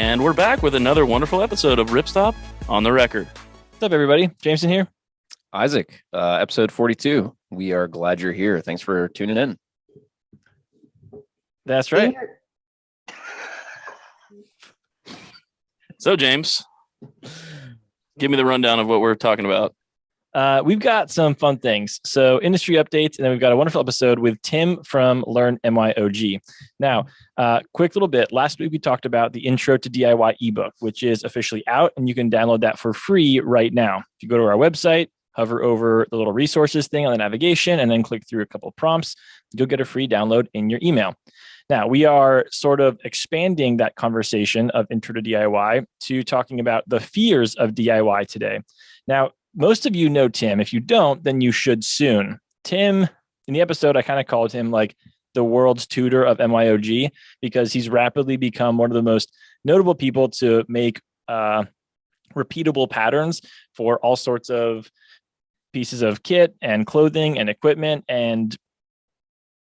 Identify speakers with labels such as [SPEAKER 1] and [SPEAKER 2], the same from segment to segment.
[SPEAKER 1] And we're back with another wonderful episode of Ripstop on the Record.
[SPEAKER 2] What's up, everybody? Jameson here.
[SPEAKER 3] Isaac, episode 42. We are glad you're here. Thanks for tuning in.
[SPEAKER 2] That's right.
[SPEAKER 1] So, James, give me the rundown of what we're talking about.
[SPEAKER 2] We've got some fun things. So industry updates, and then we've got a wonderful episode with Tim from LearnMYOG. Now, quick little bit. Last week, we talked about the Intro to DIY ebook, which is officially out, and you can download that for free right now. If you go to our website, hover over the little resources thing on the navigation, and then click through a couple of prompts, you'll get a free download in your email. Now, we are sort of expanding that conversation of Intro to DIY to talking about the fears of DIY today. Now, most of you know Tim. If you don't, then you should soon. Tim, in the episode, I kind of called him like the world's tutor of MYOG because he's rapidly become one of the most notable people to make repeatable patterns for all sorts of pieces of kit and clothing and equipment and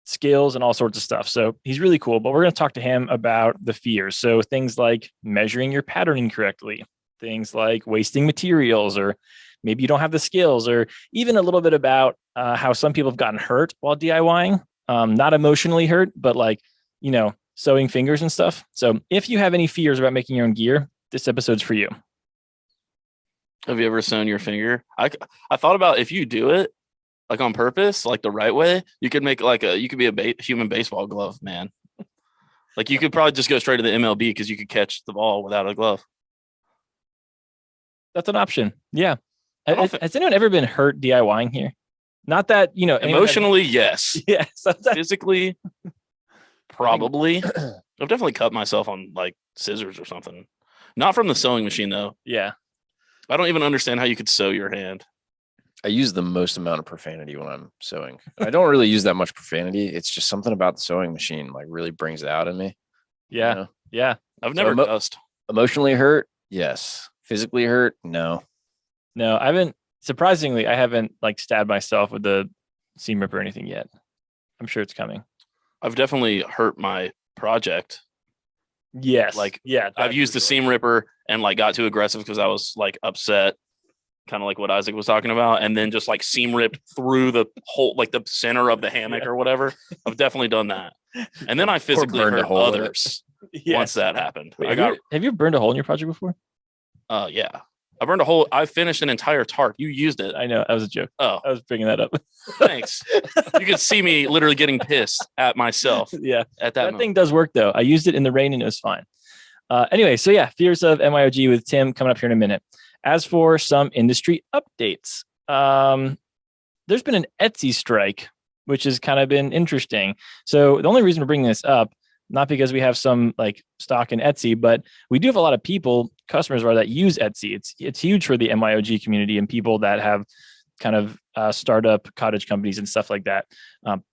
[SPEAKER 2] skills and all sorts of stuff. So he's really cool, but we're going to talk to him about the fears. So things like measuring your patterning correctly, things like wasting materials, or maybe you don't have the skills, or even a little bit about how some people have gotten hurt while DIYing, not emotionally hurt, but like, you know, sewing fingers and stuff. So if you have any fears about making your own gear, this episode's for you.
[SPEAKER 1] Have you ever sewn your finger? I thought about if you do it like on purpose, like the right way, you could make like you could be a human baseball glove, man. Like you could probably just go straight to the MLB because you could catch the ball without a glove.
[SPEAKER 2] That's an option. Yeah. Has anyone ever been hurt DIYing here? Not that, you know,
[SPEAKER 1] emotionally, yes.
[SPEAKER 2] Yeah.
[SPEAKER 1] Physically, probably. I've definitely cut myself on like scissors or something. Not from the sewing machine, though.
[SPEAKER 2] Yeah.
[SPEAKER 1] I don't even understand how you could sew your hand.
[SPEAKER 3] I use the most amount of profanity when I'm sewing. I don't really use that much profanity. It's just something about the sewing machine like really brings it out in me.
[SPEAKER 2] Yeah.
[SPEAKER 3] You know?
[SPEAKER 1] Yeah. I've never cussed.
[SPEAKER 3] Emotionally hurt? Yes. Physically hurt? No.
[SPEAKER 2] No, I haven't. Surprisingly, I haven't like stabbed myself with the seam ripper or anything yet. I'm sure it's coming.
[SPEAKER 1] I've definitely hurt my project.
[SPEAKER 2] Yes.
[SPEAKER 1] Like,
[SPEAKER 2] yeah,
[SPEAKER 1] I've used the seam ripper and like got too aggressive because I was like upset, kind of like what Isaac was talking about, and then just like seam ripped through the whole, like the center of the hammock or whatever. I've definitely done that. And then I physically hurt others once that happened.
[SPEAKER 2] Wait, have you burned a hole in your project before?
[SPEAKER 1] Yeah. I burned a hole. I finished an entire tarp. You used it.
[SPEAKER 2] I know. That was a joke.
[SPEAKER 1] Oh,
[SPEAKER 2] I was bringing that up.
[SPEAKER 1] Thanks. You could see me literally getting pissed at myself.
[SPEAKER 2] Yeah.
[SPEAKER 1] At
[SPEAKER 2] that thing does work, though. I used it in the rain and it was fine. Anyway, so yeah, fears of MYOG with Tim coming up here in a minute. As for some industry updates, there's been an Etsy strike, which has kind of been interesting. So the only reason we're bringing this up, not because we have some like stock in Etsy, but we do have a lot of people, customers that use Etsy. It's huge for the MYOG community and people that have kind of startup cottage companies and stuff like that.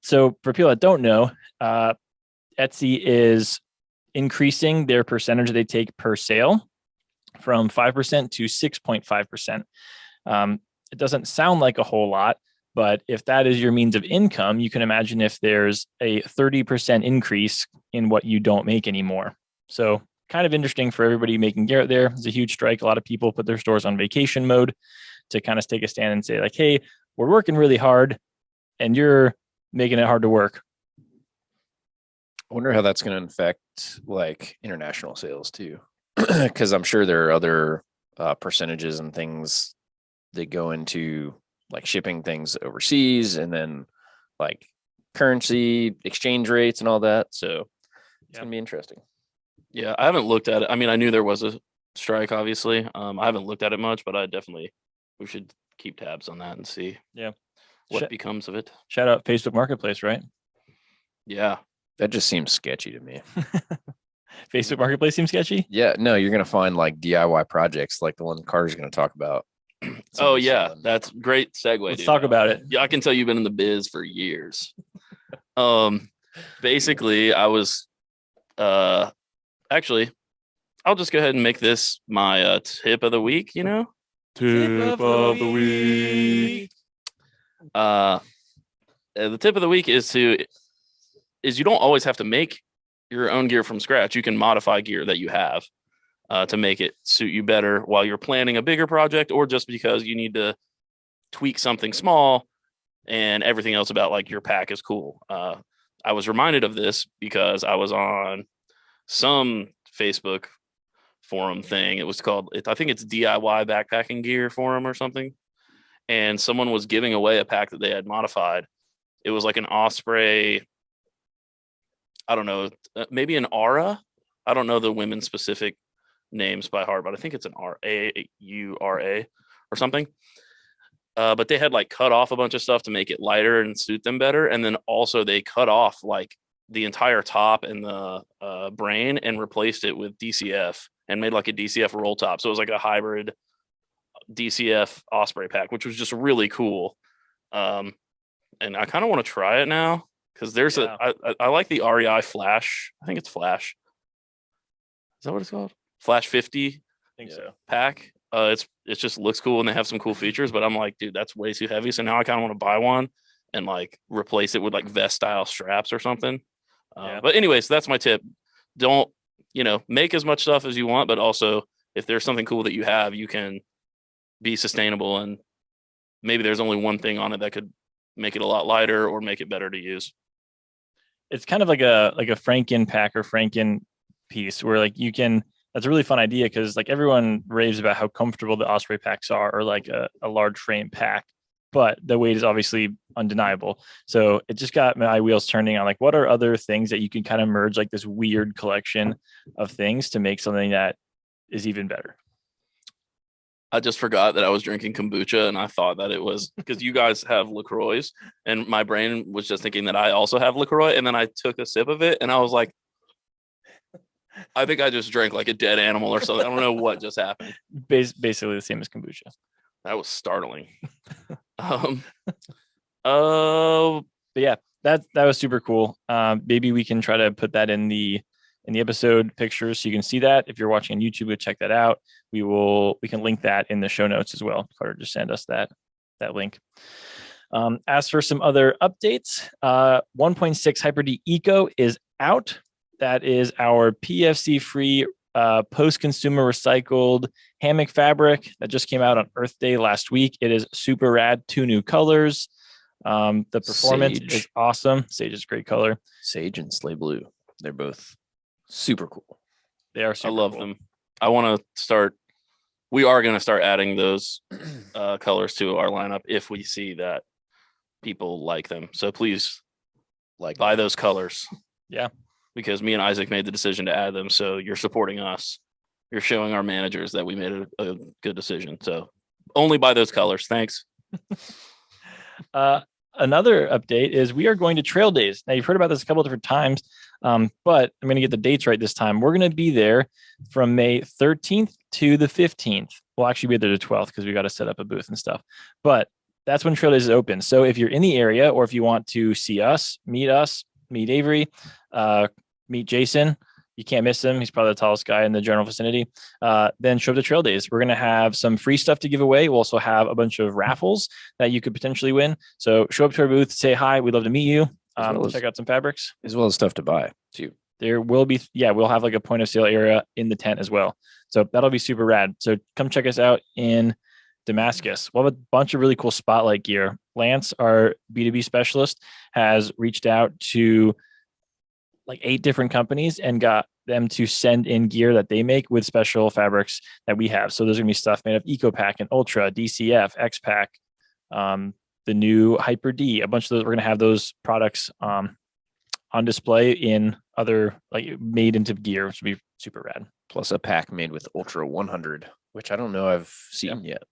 [SPEAKER 2] So for people that don't know, Etsy is increasing their percentage they take per sale from 5% to 6.5%. It doesn't sound like a whole lot, but if that is your means of income, you can imagine if there's a 30% increase in what you don't make anymore. So kind of interesting for everybody making gear out there. It's a huge strike. A lot of people put their stores on vacation mode to kind of take a stand and say like, hey, we're working really hard and you're making it hard to work.
[SPEAKER 3] I wonder how that's going to affect like international sales too. Because I'm sure there are other percentages and things that go into like shipping things overseas and then like currency exchange rates and all that. So it's going to be interesting.
[SPEAKER 1] Yeah, I haven't looked at it. I mean, I knew there was a strike, obviously. I haven't looked at it much, but we should keep tabs on that and see what becomes of it.
[SPEAKER 2] Shout out Facebook Marketplace, right?
[SPEAKER 1] Yeah.
[SPEAKER 3] That just seems sketchy to me.
[SPEAKER 2] Facebook Marketplace seems sketchy?
[SPEAKER 3] Yeah, no, you're going to find like DIY projects like the one Carter's going to talk about.
[SPEAKER 1] Oh, yeah. That's great segue.
[SPEAKER 2] Let's talk about it.
[SPEAKER 1] Yeah, I can tell you've been in the biz for years. Basically, I was actually, I'll just go ahead and make this my tip of the week, you know? Tip of the week. The tip of the week is you don't always have to make your own gear from scratch. You can modify gear that you have. to make it suit you better while you're planning a bigger project, or just because you need to tweak something small and everything else about like your pack is cool. I was reminded of this because I was on some Facebook forum thing. It was called, I think it's DIY backpacking gear forum or something. And someone was giving away a pack that they had modified. It was like an Osprey, I don't know, maybe an Aura. I don't know the women's specific names by heart, but I think it's an AURA or something. But they had like cut off a bunch of stuff to make it lighter and suit them better. And then also they cut off like the entire top and the brain and replaced it with DCF and made like a DCF roll top. So it was like a hybrid DCF Osprey pack, which was just really cool. And I kind of want to try it now because there's I like the REI Flash. I think it's Flash. Is that what it's called? Flash 50.
[SPEAKER 2] I think so.
[SPEAKER 1] Pack. It just looks cool and they have some cool features, but I'm like, dude, that's way too heavy. So now I kind of want to buy one and like replace it with like vest style straps or something. But anyways, that's my tip. Don't, make as much stuff as you want, but also if there's something cool that you have, you can be sustainable, and maybe there's only one thing on it that could make it a lot lighter or make it better to use.
[SPEAKER 2] It's kind of like a Franken pack or Franken piece where like you can, that's a really fun idea because like everyone raves about how comfortable the Osprey packs are, or like a large frame pack, but the weight is obviously undeniable. So it just got my wheels turning on like, what are other things that you can kind of merge like this weird collection of things to make something that is even better?
[SPEAKER 1] I just forgot that I was drinking kombucha and I thought that it was because you guys have LaCroix and my brain was just thinking that I also have LaCroix. And then I took a sip of it and I was like, I think I just drank like a dead animal or something. I don't know what just happened.
[SPEAKER 2] Basically the same as kombucha.
[SPEAKER 1] That was startling.
[SPEAKER 2] But yeah, that was super cool. Maybe we can try to put that in the episode pictures so you can see that. If you're watching on YouTube, go check that out. We can link that in the show notes as well. Carter, just send us that link. As for some other updates, 1.6 Hyper-D Eco is out. That is our PFC free post-consumer recycled hammock fabric that just came out on Earth Day last week. It is super rad. 2 new colors. The performance is awesome. Sage is a great color.
[SPEAKER 3] Sage and Slay Blue. They're both super cool.
[SPEAKER 2] They are super
[SPEAKER 1] I love
[SPEAKER 2] cool.
[SPEAKER 1] them. We are going to start adding those colors to our lineup if we see that people like them. So please buy those colors.
[SPEAKER 2] Yeah.
[SPEAKER 1] Because me and Isaac made the decision to add them. So you're supporting us. You're showing our managers that we made a good decision. So only buy those colors. Thanks.
[SPEAKER 2] Another update is we are going to trail days. Now, you've heard about this a couple of different times, but I'm going to get the dates right this time. We're going to be there from May 13th to the 15th. We'll actually be there the 12th because we got to set up a booth and stuff. But that's when trail days is open. So if you're in the area or if you want to see us, meet Avery, meet Jason, you can't miss him. He's probably the tallest guy in the general vicinity. Then show up to trail days. We're going to have some free stuff to give away. We'll also have a bunch of raffles that you could potentially win. So show up to our booth, say hi. We'd love to meet you. Check out some fabrics.
[SPEAKER 3] As well as stuff to buy too.
[SPEAKER 2] There will be, we'll have like a point of sale area in the tent as well. So that'll be super rad. So come check us out in Damascus. We'll have a bunch of really cool spotlight gear. Lance, our B2B specialist, has reached out to like 8 different companies and got them to send in gear that they make with special fabrics that we have. So there's gonna be stuff made of EcoPack and Ultra, DCF, X-Pac, the new Hyper-D, a bunch of those. We're gonna have those products on display in other like made into gear, which would be super rad.
[SPEAKER 3] Plus a pack made with Ultra 100, which I don't know I've seen yet.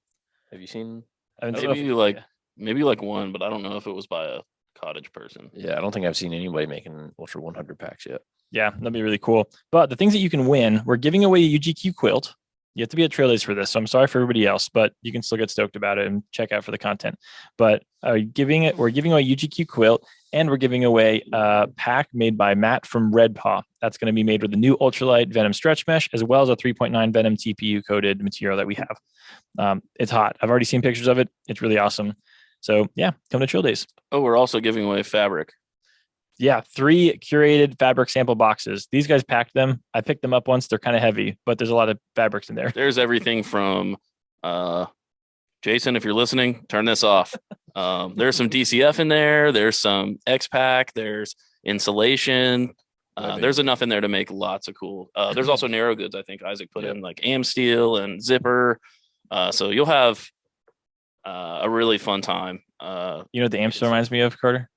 [SPEAKER 3] Have you seen?
[SPEAKER 1] Maybe like one, but I don't know if it was by a cottage person.
[SPEAKER 3] Yeah, I don't think I've seen anybody making Ultra 100 packs yet.
[SPEAKER 2] Yeah, that'd be really cool. But the things that you can win, we're giving away a UGQ quilt. You have to be at Trail Days for this, so I'm sorry for everybody else, but you can still get stoked about it and check out for the content. But we're giving away a UGQ quilt, and we're giving away a pack made by Matt from Red Paw. That's going to be made with the new ultralight Venom stretch mesh, as well as a 3.9 Venom TPU coated material that we have. It's hot. I've already seen pictures of it. It's really awesome. So yeah, come to Trail Days.
[SPEAKER 1] Oh, we're also giving away fabric.
[SPEAKER 2] Yeah, 3 curated fabric sample boxes. These guys packed them. I picked them up once. They're kind of heavy, but there's a lot of fabrics in there.
[SPEAKER 1] There's everything from Jason, if you're listening, turn this off. There's some DCF in there. There's some X-Pac. There's insulation. There's enough in there to make lots of cool. There's also narrow goods. I think Isaac put in like am steel and zipper. So you'll have a really fun time.
[SPEAKER 2] You know what the am steel reminds me of, Carter?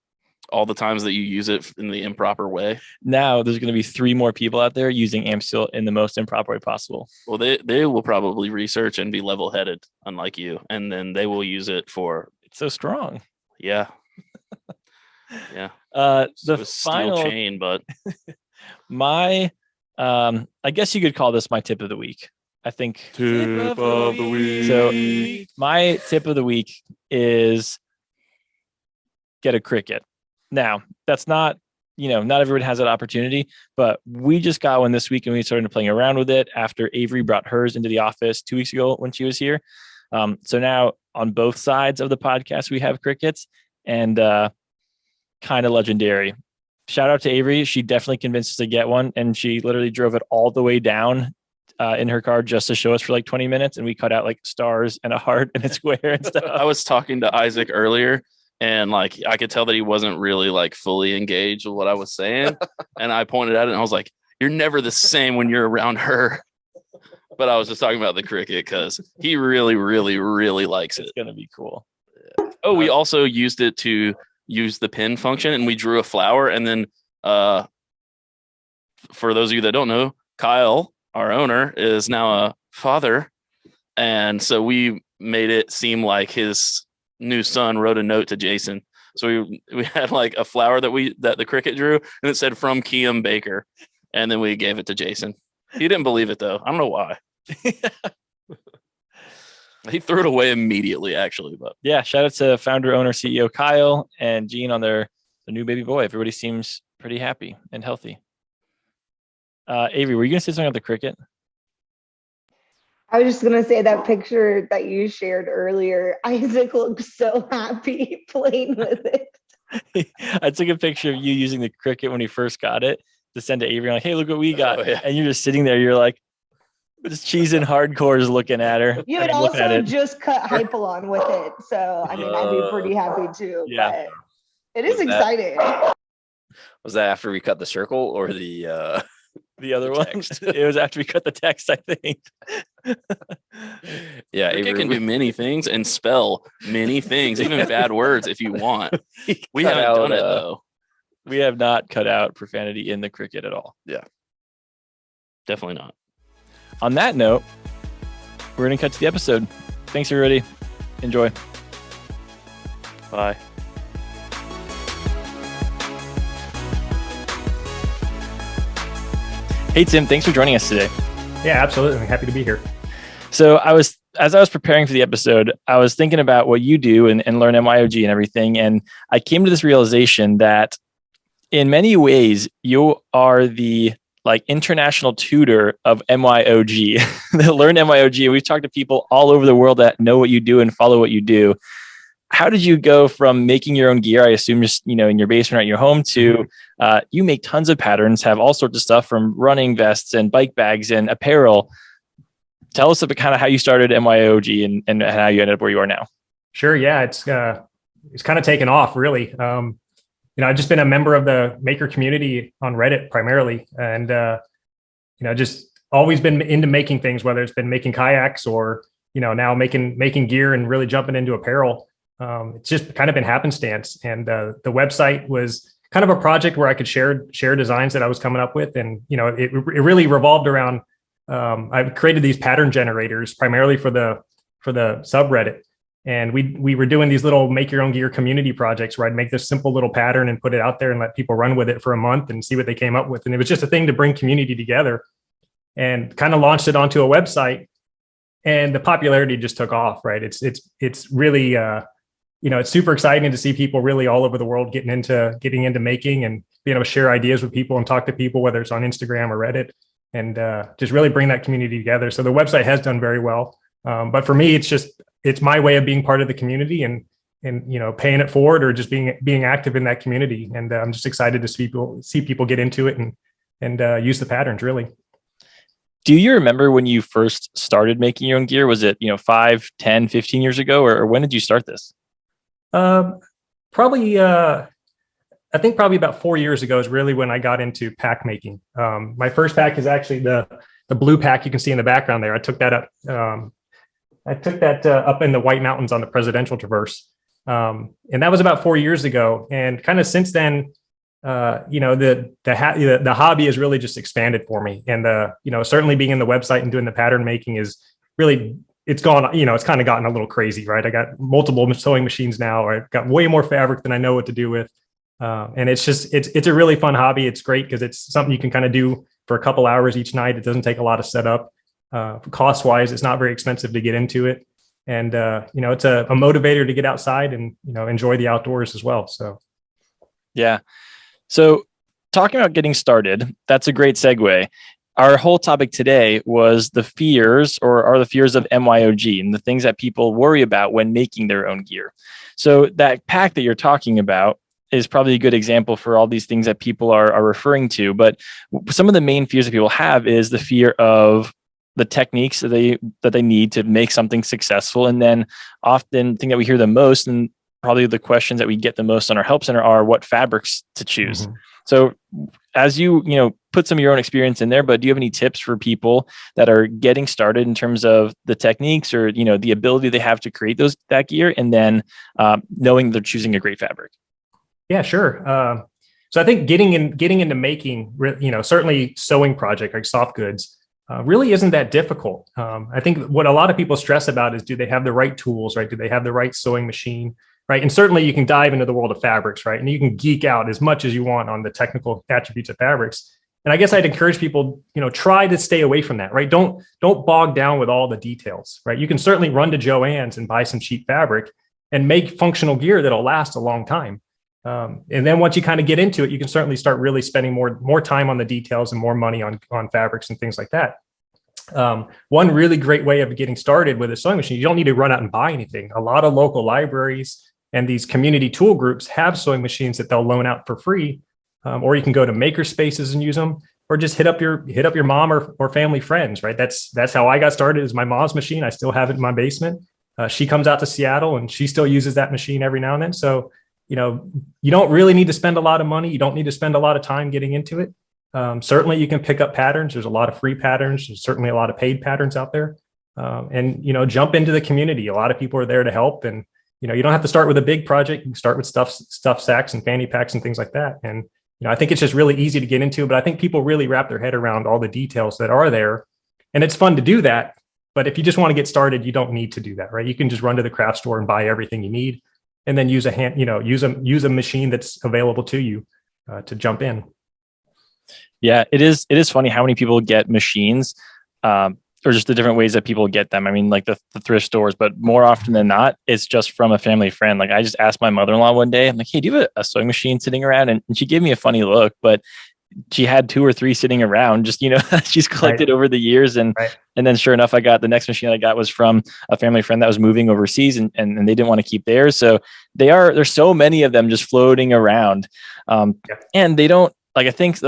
[SPEAKER 1] All the times that you use it in the improper way.
[SPEAKER 2] Now there's going to be 3 more people out there using am steel in the most improper way possible.
[SPEAKER 1] Well, they will probably research and be level-headed, unlike you, and then they will use it for.
[SPEAKER 2] It's so strong.
[SPEAKER 1] Yeah. Yeah.
[SPEAKER 2] The final
[SPEAKER 1] steel chain, but
[SPEAKER 2] my I guess you could call this my tip of the week. I think
[SPEAKER 1] tip of the week.
[SPEAKER 2] So my tip of the week is get a Cricut. Now, that's not, not everyone has that opportunity, but we just got one this week and we started playing around with it after Avery brought hers into the office 2 weeks ago when she was here. So now on both sides of the podcast, we have Cricuts, and kind of legendary. Shout out to Avery. She definitely convinced us to get one, and she literally drove it all the way down in her car just to show us for like 20 minutes. And we cut out like stars and a heart and a square and stuff.
[SPEAKER 1] I was talking to Isaac earlier, and like I could tell that he wasn't really like fully engaged with what I was saying. And I pointed at it and I was like, you're never the same when you're around her. But I was just talking about the Cricut because he really, really, really likes it.
[SPEAKER 2] It's going to be cool.
[SPEAKER 1] Oh, we also used it to use the pin function, and we drew a flower. And then for those of you that don't know, Kyle, our owner, is now a father. And so we made it seem like his new son wrote a note to Jason. So we had like a flower that the Cricut drew, and it said from Kiam Baker. And then we gave it to Jason. He didn't believe it though. I don't know why. He threw it away immediately, actually. But
[SPEAKER 2] yeah, shout out to founder, owner, CEO Kyle and Gene on their new baby boy. Everybody seems pretty happy and healthy. Avery, were you gonna say something about the Cricut?
[SPEAKER 4] I was just gonna say that picture that you shared earlier, Isaac looks so happy playing with it.
[SPEAKER 2] I took a picture of you using the Cricut when he first got it to send to Avery. I'm like, hey, look what we got.
[SPEAKER 1] Yeah.
[SPEAKER 2] And you're just sitting there. You're like, just cheese and hardcore is looking at her.
[SPEAKER 4] You had also just cut Hypalon with it. So, I mean, I'd be pretty happy too.
[SPEAKER 2] Yeah.
[SPEAKER 4] But it is exciting.
[SPEAKER 3] Was that after we cut the circle or the
[SPEAKER 2] other one? It was after we cut the text, I think.
[SPEAKER 3] Yeah,
[SPEAKER 1] Cricut can do many things and spell many things, even bad words if you want. We haven't done it though.
[SPEAKER 2] We have not cut out profanity in the Cricut at all.
[SPEAKER 3] Yeah.
[SPEAKER 1] Definitely not.
[SPEAKER 2] On that note, we're going to cut to the episode. Thanks, everybody. Enjoy.
[SPEAKER 1] Bye.
[SPEAKER 2] Hey, Tim, thanks for joining us today.
[SPEAKER 5] Yeah, absolutely. I'm happy to be here.
[SPEAKER 2] So as I was preparing for the episode, I was thinking about what you do and LearnMYOG and everything. And I came to this realization that in many ways, you are the international tutor of MYOG, the LearnMYOG. We've talked to people all over the world that know what you do and follow what you do. How did you go from making your own gear, I assume just, in your basement or at your home, to you make tons of patterns, have all sorts of stuff from running vests and bike bags and apparel. Tell us about kind of how you started MYOG and how you ended up where you are now.
[SPEAKER 5] Sure. Yeah. It's kind of taken off really. I've just been a member of the maker community on Reddit primarily. And, just always been into making things, whether it's been making kayaks or, now making gear and really jumping into apparel. It's just kind of been happenstance. And the website was kind of a project where I could share designs that I was coming up with. And, it really revolved around, I've created these pattern generators primarily for the subreddit. And we were doing these little make your own gear community projects where I'd make this simple little pattern and put it out there and let people run with it for a month and see what they came up with. And it was just a thing to bring community together, and kind of launched it onto a website, and the popularity just took off, right? It's really, it's super exciting to see people really all over the world getting into making and being able to share ideas with people and talk to people, whether it's on Instagram or Reddit, and just really bring that community together. So the website has done very well. But for me, it's my way of being part of the community and and paying it forward or just being active in that community. And I'm just excited to see people get into it and use the patterns really.
[SPEAKER 2] Do you remember when you first started making your own gear? Was it 5, 10, 15 years ago, or when did you start this?
[SPEAKER 5] Probably I think probably about 4 years ago is really when I got into pack making. My first pack is actually the blue pack you can see in the background there. I took that up. Up in the White Mountains on the Presidential Traverse, and that was about 4 years ago. And kind of since then, the hobby has really just expanded for me. And certainly being in the website and doing the pattern making is really, it's gone. It's kind of gotten a little crazy, right? I got multiple sewing machines now, or I've got way more fabric than I know what to do with. And it's a really fun hobby. It's great because it's something you can kind of do for a couple hours each night. It doesn't take a lot of setup. Cost wise, it's not very expensive to get into it. And, it's a motivator to get outside and, enjoy the outdoors as well. So.
[SPEAKER 2] Yeah. So talking about getting started, that's a great segue. Our whole topic today was the fears or the fears of MYOG and the things that people worry about when making their own gear. So that pack that you're talking about is probably a good example for all these things that people are referring to. But some of the main fears that people have is the fear of the techniques that they need to make something successful. And then often the thing that we hear the most, and probably the questions that we get the most on our help center, are what fabrics to choose. Mm-hmm. So as you put some of your own experience in there, but do you have any tips for people that are getting started in terms of the techniques or the ability they have to create that gear, and then knowing they're choosing a great fabric?
[SPEAKER 5] Yeah, sure. So I think getting into making, certainly sewing project like soft goods, really isn't that difficult. I think what a lot of people stress about is, do they have the right tools, right? Do they have the right sewing machine, right? And certainly you can dive into the world of fabrics, right? And you can geek out as much as you want on the technical attributes of fabrics. And I guess I'd encourage people, try to stay away from that, right? Don't bog down with all the details, right? You can certainly run to Joann's and buy some cheap fabric and make functional gear that'll last a long time. And then once you kind of get into it, you can certainly start really spending more time on the details and more money on fabrics and things like that. One really great way of getting started with a sewing machine, you don't need to run out and buy anything. A lot of local libraries and these community tool groups have sewing machines that they'll loan out for free. Or you can go to maker spaces and use them, or just hit up your mom or family friends, right? That's how I got started, is my mom's machine. I still have it in my basement. She comes out to Seattle and she still uses that machine every now and then. So, you don't really need to spend a lot of money. You don't need to spend a lot of time getting into it. Certainly you can pick up patterns. There's a lot of free patterns. There's certainly a lot of paid patterns out there. And jump into the community. A lot of people are there to help. And, you don't have to start with a big project. You can start with stuff sacks and fanny packs and things like that. And, I think it's just really easy to get into, but I think people really wrap their head around all the details that are there. And it's fun to do that. But if you just want to get started, you don't need to do that, right? You can just run to the craft store and buy everything you need, and then use a machine that's available to you to jump in.
[SPEAKER 2] Yeah, it is funny how many people get machines, or just the different ways that people get them. I mean, like the thrift stores, but more often than not, it's just from a family friend. Like I just asked my mother-in-law one day, I'm like, hey, do you have a sewing machine sitting around? And she gave me a funny look, but she had 2 or 3 sitting around, just, she's collected over the years. And then sure enough, the next machine I got was from a family friend that was moving overseas, and they didn't want to keep theirs. So there's so many of them just floating around. And they don't, I think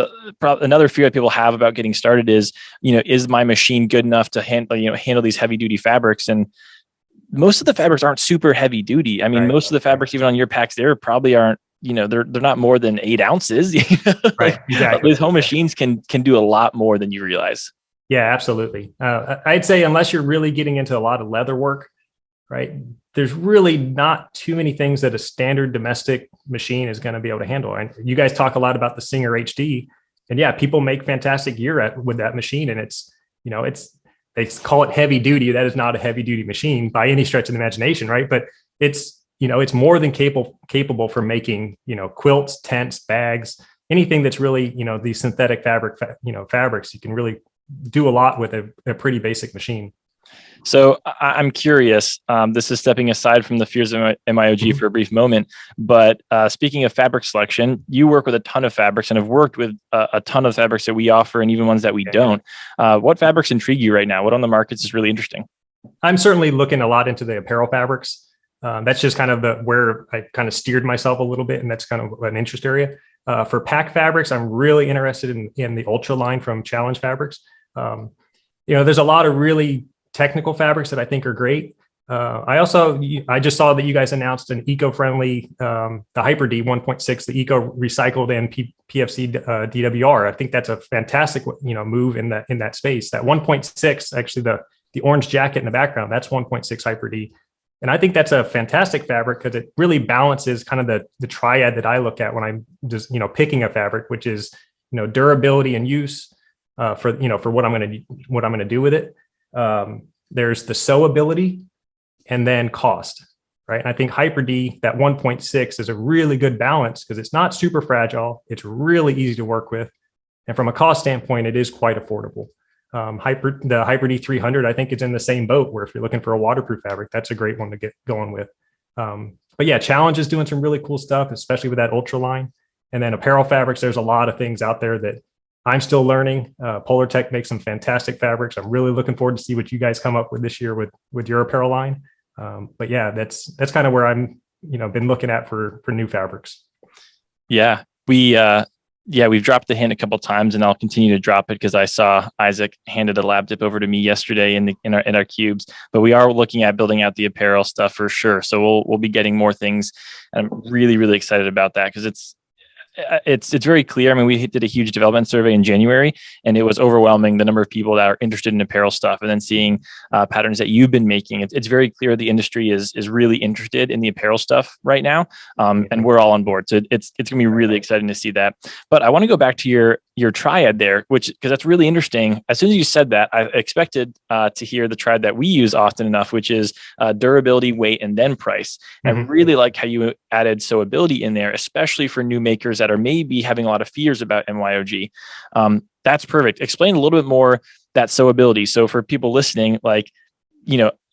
[SPEAKER 2] another fear that people have about getting started is, is my machine good enough to handle these heavy duty fabrics? And most of the fabrics aren't super heavy duty. I mean, most of the fabrics, even on your packs, there probably aren't, they're not more than 8 ounces. Exactly. These home machines can do a lot more than you realize.
[SPEAKER 5] Yeah, absolutely. I'd say unless you're really getting into a lot of leather work, right, there's really not too many things that a standard domestic machine is going to be able to handle. And you guys talk a lot about the Singer HD, and yeah, people make fantastic gear with that machine. And they call it heavy duty. That is not a heavy duty machine by any stretch of the imagination, right? But it's more than capable for making, quilts, tents, bags, anything that's really, these synthetic fabrics. You can really do a lot with a pretty basic machine.
[SPEAKER 2] So I'm curious, this is stepping aside from the fears of MYOG for a brief moment, but speaking of fabric selection, you work with a ton of fabrics and have worked with a ton of fabrics that we offer and even ones that we don't. What fabrics intrigue you right now? What on the markets is really interesting?
[SPEAKER 5] I'm certainly looking a lot into the apparel fabrics. That's just kind of where I kind of steered myself a little bit, and that's kind of an interest area. For pack fabrics, I'm really interested in the Ultra line from Challenge Fabrics. There's a lot of really technical fabrics that I think are great. I just saw that you guys announced an eco-friendly, the Hyper D 1.6, the eco recycled and PFC DWR. I think that's a fantastic, move in that space. That 1.6, actually the orange jacket in the background, that's 1.6 Hyper D. And I think that's a fantastic fabric because it really balances kind of the triad that I look at when I'm just, picking a fabric, which is, durability and use for what I'm going to do with it. There's the sewability and then cost, right? And I think Hyper D, that 1.6 is a really good balance because it's not super fragile. It's really easy to work with. And from a cost standpoint, it is quite affordable. The Hyper D 300, I think it's in the same boat where if you're looking for a waterproof fabric, that's a great one to get going with. But yeah, Challenge is doing some really cool stuff, especially with that Ultra line. And then apparel fabrics, there's a lot of things out there that I'm still learning. Polar Tech makes some fantastic fabrics. I'm really looking forward to see what you guys come up with this year with your apparel line. But yeah, that's kind of where I'm, been looking at for new fabrics.
[SPEAKER 2] Yeah, we've dropped the hint a couple of times, and I'll continue to drop it because I saw Isaac handed a lab dip over to me yesterday in our cubes. But we are looking at building out the apparel stuff for sure. So we'll be getting more things. And I'm really, really excited about that because it's very clear. I mean, we did a huge development survey in January, and it was overwhelming the number of people that are interested in apparel stuff. And then seeing patterns that you've been making, it's very clear the industry is really interested in the apparel stuff right now, and we're all on board. So it's going to be really exciting to see that. But I want to go back to your triad there, because that's really interesting. As soon as you said that, I expected to hear the triad that we use often enough, which is durability, weight, and then price. And I really like how you added sewability in there, especially for new makers that are maybe having a lot of fears about MYOG. That's perfect. Explain a little bit more that sewability. So for people listening, a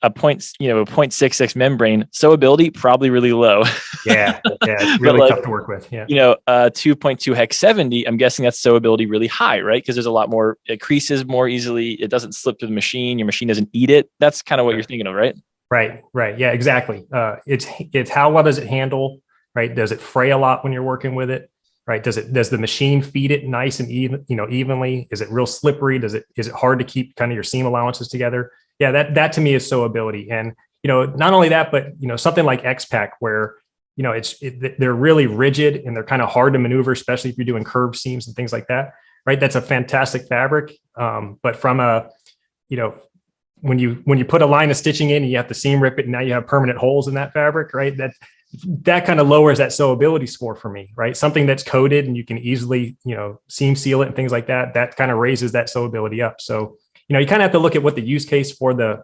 [SPEAKER 2] 0.66 membrane sewability, probably really low.
[SPEAKER 5] Yeah, it's really tough to work with. Yeah.
[SPEAKER 2] 2.2 hex 70, I'm guessing that's sewability really high, right? Because there's a lot more, it creases more easily. It doesn't slip through the machine. Your machine doesn't eat it. That's kind of what you're thinking of, right?
[SPEAKER 5] Right. Yeah, exactly. It's how well does it handle, right? Does it fray a lot when you're working with it? Right? Does the machine feed it nice and even, evenly? Is it real slippery? is it hard to keep kind of your seam allowances together? Yeah, that to me is sewability. And, not only that, but, something like X-Pac where, they're really rigid and they're kind of hard to maneuver, especially if you're doing curved seams and things like that, right? That's a fantastic fabric. But from when you put a line of stitching in and you have to seam rip it, and now you have permanent holes in that fabric, right? That kind of lowers that sewability score for me, right? Something that's coated and you can easily, seam seal it and things like that, that kind of raises that sewability up. So, you kind of have to look at what the use case for the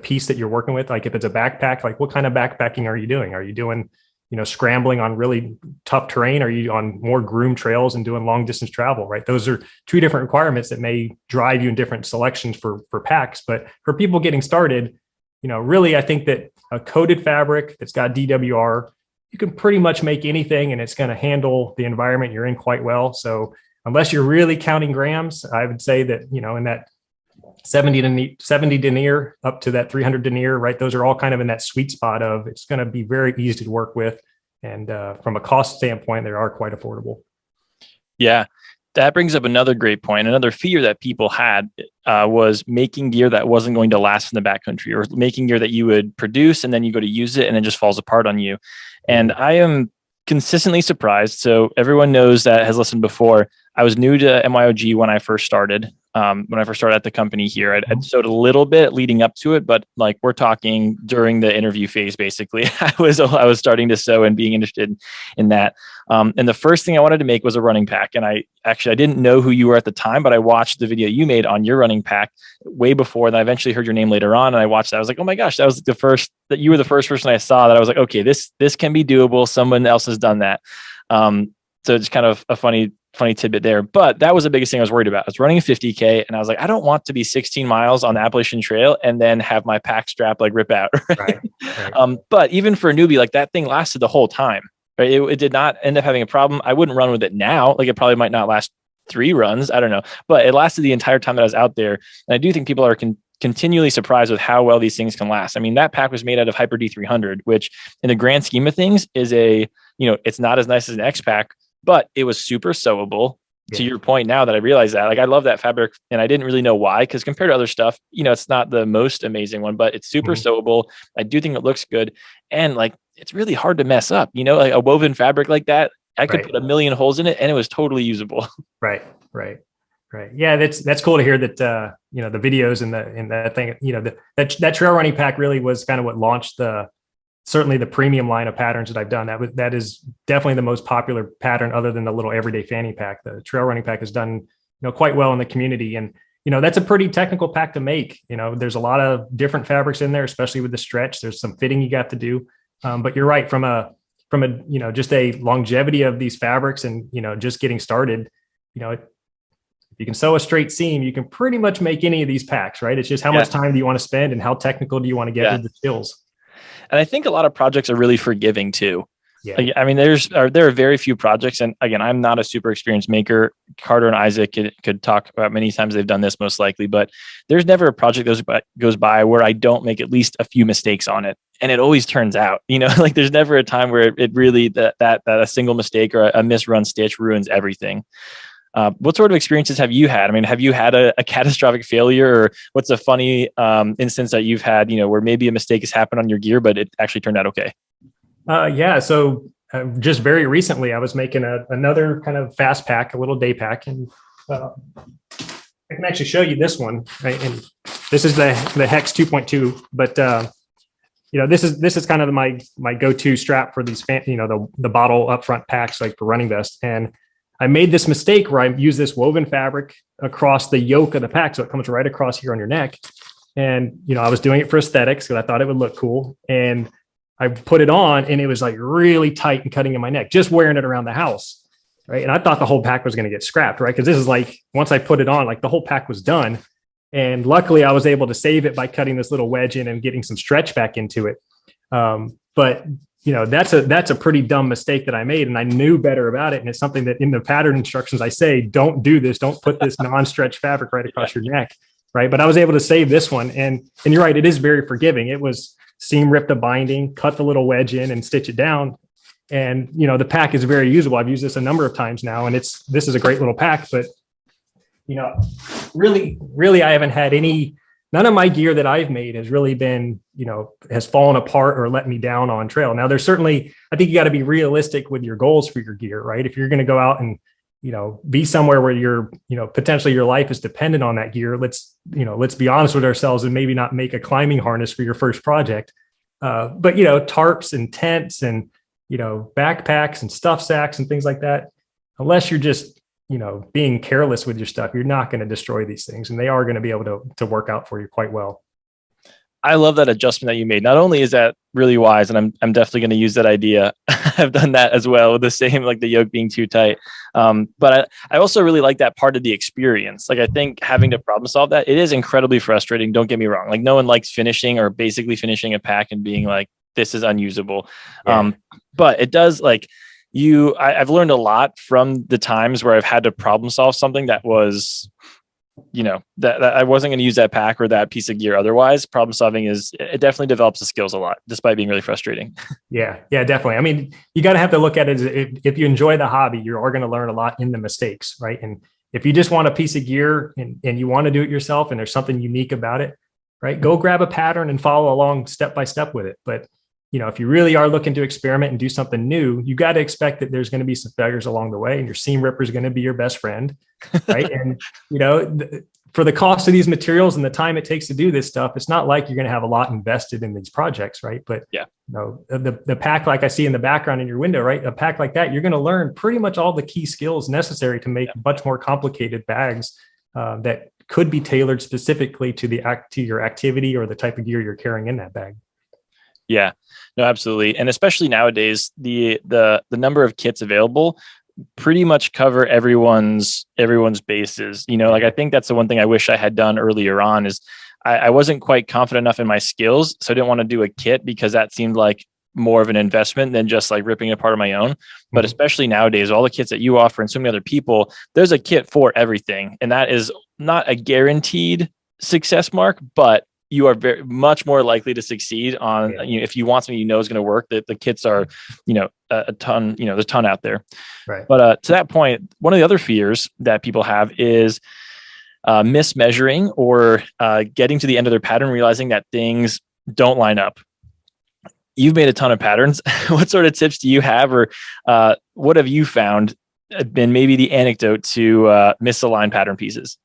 [SPEAKER 5] piece that you're working with. Like if it's a backpack, like what kind of backpacking are you doing? Are you doing, scrambling on really tough terrain? Are you on more groomed trails and doing long distance travel, right? Those are two different requirements that may drive you in different selections for packs. But for people getting started, really, I think that a coated fabric that's got DWR, you can pretty much make anything and it's going to handle the environment you're in quite well. So unless you're really counting grams, I would say that, in that 70 denier up to that 300 denier, right? Those are all kind of in that sweet spot of it's going to be very easy to work with. And from a cost standpoint, they are quite affordable.
[SPEAKER 2] Yeah. That brings up another great point. Another fear that people had was making gear that wasn't going to last in the backcountry, or making gear that you would produce and then you go to use it and it just falls apart on you. And I am consistently surprised. So everyone knows that has listened before. I was new to MYOG when I first started. At the company here, I'd sewed a little bit leading up to it, but like we're talking during the interview phase, basically, I was starting to sew and being interested in that. And the first thing I wanted to make was a running pack. And I didn't know who you were at the time, but I watched the video you made on your running pack way before. And I eventually heard your name later on, and I watched that. I was like, oh my gosh, that you were the first person I saw that I was like, okay, this can be doable. Someone else has done that. So it's kind of a funny tidbit there, but that was the biggest thing I was worried about. I was running a 50K and I was like, I don't want to be 16 miles on the Appalachian Trail and then have my pack strap like rip out. Right? But even for a newbie, like that thing lasted the whole time, right? It did not end up having a problem. I wouldn't run with it now. Like it probably might not last 3 runs. I don't know, but it lasted the entire time that I was out there. And I do think people are continually surprised with how well these things can last. I mean, that pack was made out of Hyper D300, which in the grand scheme of things is it's not as nice as an X-Pac, but it was super sewable. To your point now that I realize that, like, I love that fabric and I didn't really know why, because compared to other stuff, it's not the most amazing one, but it's super sewable. I do think it looks good. And like, it's really hard to mess up, like a woven fabric like that. I could put a million holes in it and it was totally usable.
[SPEAKER 5] Right. Yeah. That's cool to hear that, the videos and that thing, that trail running pack really was kind of what launched certainly the premium line of patterns that I've done. That is definitely the most popular pattern other than the little everyday fanny pack. The trail running pack has done, quite well in the community. And, that's a pretty technical pack to make. There's a lot of different fabrics in there, especially with the stretch. There's some fitting you got to do. But you're right, from a just a longevity of these fabrics and, just getting started, if you can sew a straight seam, you can pretty much make any of these packs, right? It's just how much time do you want to spend and how technical do you want to get with the skills?
[SPEAKER 2] And I think a lot of projects are really forgiving too.
[SPEAKER 5] Yeah.
[SPEAKER 2] I mean, there are very few projects. And again, I'm not a super experienced maker. Carter and Isaac could talk about many times they've done this most likely, but there's never a project that goes by where I don't make at least a few mistakes on it. And it always turns out, like there's never a time where it really, that a single mistake or a misrun stitch ruins everything. What sort of experiences have you had? I mean, have you had a catastrophic failure, or what's a funny instance that you've had, where maybe a mistake has happened on your gear, but it actually turned out okay?
[SPEAKER 5] Yeah. So just very recently, I was making another kind of fast pack, a little day pack, and I can actually show you this one. Right? And this is the Hex 2.2, but this is kind of my go-to strap for these, the bottle upfront packs, like for running vest. And I made this mistake where I use this woven fabric across the yoke of the pack. So it comes right across here on your neck. And, I was doing it for aesthetics because I thought it would look cool. And I put it on and it was like really tight and cutting in my neck, just wearing it around the house. Right. And I thought the whole pack was going to get scrapped. Right. Because this is like, once I put it on, like the whole pack was done. And luckily I was able to save it by cutting this little wedge in and getting some stretch back into it. But that's a pretty dumb mistake that I made, and I knew better about it. And it's something that in the pattern instructions, I say, don't do this. Don't put this non-stretch fabric right across your neck. Right. But I was able to save this one. And you're right. It is very forgiving. It was seam rip the binding, cut the little wedge in and stitch it down. And, the pack is very usable. I've used this a number of times now, and this is a great little pack, but, really, I haven't had none of my gear that I've made has really been, has fallen apart or let me down on trail. Now, there's certainly, I think you got to be realistic with your goals for your gear, right? If you're going to go out and, be somewhere where you're, potentially your life is dependent on that gear, let's be honest with ourselves and maybe not make a climbing harness for your first project. But, tarps and tents and, backpacks and stuff sacks and things like that, unless you're just, being careless with your stuff, you're not going to destroy these things, and they are going to be able to work out for you quite well.
[SPEAKER 2] I love that adjustment that you made. Not only is that really wise, and I'm definitely going to use that idea. I've done that as well, with the same, like the yoke being too tight. But I also really like that part of the experience. Like, I think having to problem solve that, it is incredibly frustrating. Don't get me wrong. Like, no one likes finishing or basically finishing a pack and being like, this is unusable. Yeah. But it does, like, I've learned a lot from the times where I've had to problem solve something that was, that I wasn't going to use that pack or that piece of gear. Otherwise, problem solving it definitely develops the skills a lot, despite being really frustrating.
[SPEAKER 5] Yeah, definitely. I mean, you got to have to look at it as if you enjoy the hobby, you are going to learn a lot in the mistakes, right? And if you just want a piece of gear and you want to do it yourself and there's something unique about it, right? Go grab a pattern and follow along step by step with it. But if you really are looking to experiment and do something new, you got to expect that there's going to be some failures along the way, and your seam ripper is going to be your best friend, right? And, for the cost of these materials and the time it takes to do this stuff, it's not like you're going to have a lot invested in these projects, right? But
[SPEAKER 2] yeah,
[SPEAKER 5] the pack, like I see in the background in your window, right? A pack like that, you're going to learn pretty much all the key skills necessary to make much more complicated bags that could be tailored specifically to your activity or the type of gear you're carrying in that bag.
[SPEAKER 2] Yeah, no, absolutely. And especially nowadays, the number of kits available pretty much cover everyone's bases. Like, I think that's the one thing I wish I had done earlier on is I wasn't quite confident enough in my skills. So I didn't want to do a kit because that seemed like more of an investment than just like ripping it apart on my own. But especially nowadays, all the kits that you offer and so many other people, there's a kit for everything. And that is not a guaranteed success mark, but you are very much more likely to succeed on, if you want something is going to work, that the kits are, a ton, there's a ton out there.
[SPEAKER 5] Right.
[SPEAKER 2] But to that point, one of the other fears that people have is mismeasuring or getting to the end of their pattern, realizing that things don't line up. You've made a ton of patterns. What sort of tips do you have, or what have you found been maybe the anecdote to misaligned pattern pieces?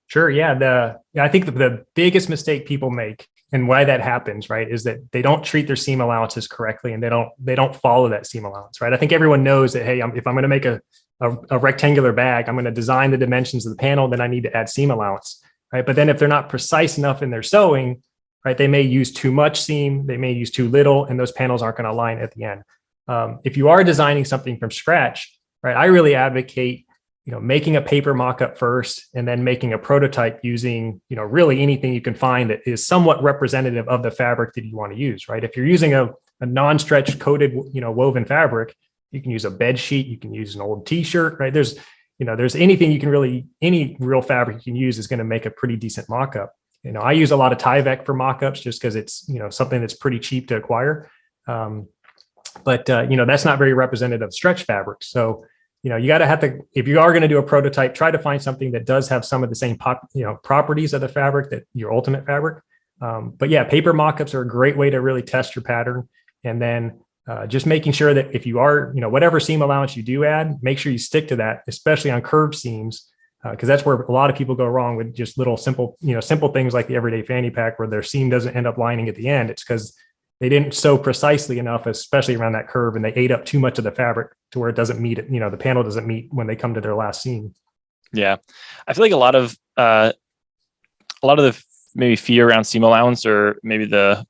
[SPEAKER 5] Sure. Yeah. I think the biggest mistake people make, and why that happens, right, is that they don't treat their seam allowances correctly, and they don't follow that seam allowance, right? I think everyone knows that, hey, if I'm going to make a rectangular bag, I'm going to design the dimensions of the panel, then I need to add seam allowance, right? But then if they're not precise enough in their sewing, right, they may use too much seam, they may use too little, and those panels aren't going to align at the end. If you are designing something from scratch, right, I really advocate making a paper mock-up first, and then making a prototype using, really anything you can find that is somewhat representative of the fabric that you want to use, right? If you're using a non-stretch coated, woven fabric, you can use a bed sheet, you can use an old t-shirt, right? There's anything you can any real fabric you can use is going to make a pretty decent mock-up. I use a lot of Tyvek for mock-ups just because it's, something that's pretty cheap to acquire. But that's not very representative of stretch fabric. So, you got to have to, if you are going to do a prototype, try to find something that does have some of the same properties of the fabric that your ultimate fabric. But yeah, paper mock-ups are a great way to really test your pattern. And then just making sure that if you are, whatever seam allowance you do add, make sure you stick to that, especially on curved seams, because that's where a lot of people go wrong with just little simple things like the everyday fanny pack, where their seam doesn't end up lining at the end. It's because they didn't sew precisely enough, especially around that curve, and they ate up too much of the fabric to where it doesn't meet it. The panel doesn't meet when they come to their last seam. Yeah.
[SPEAKER 2] I feel like a lot of the maybe fear around seam allowance, or maybe the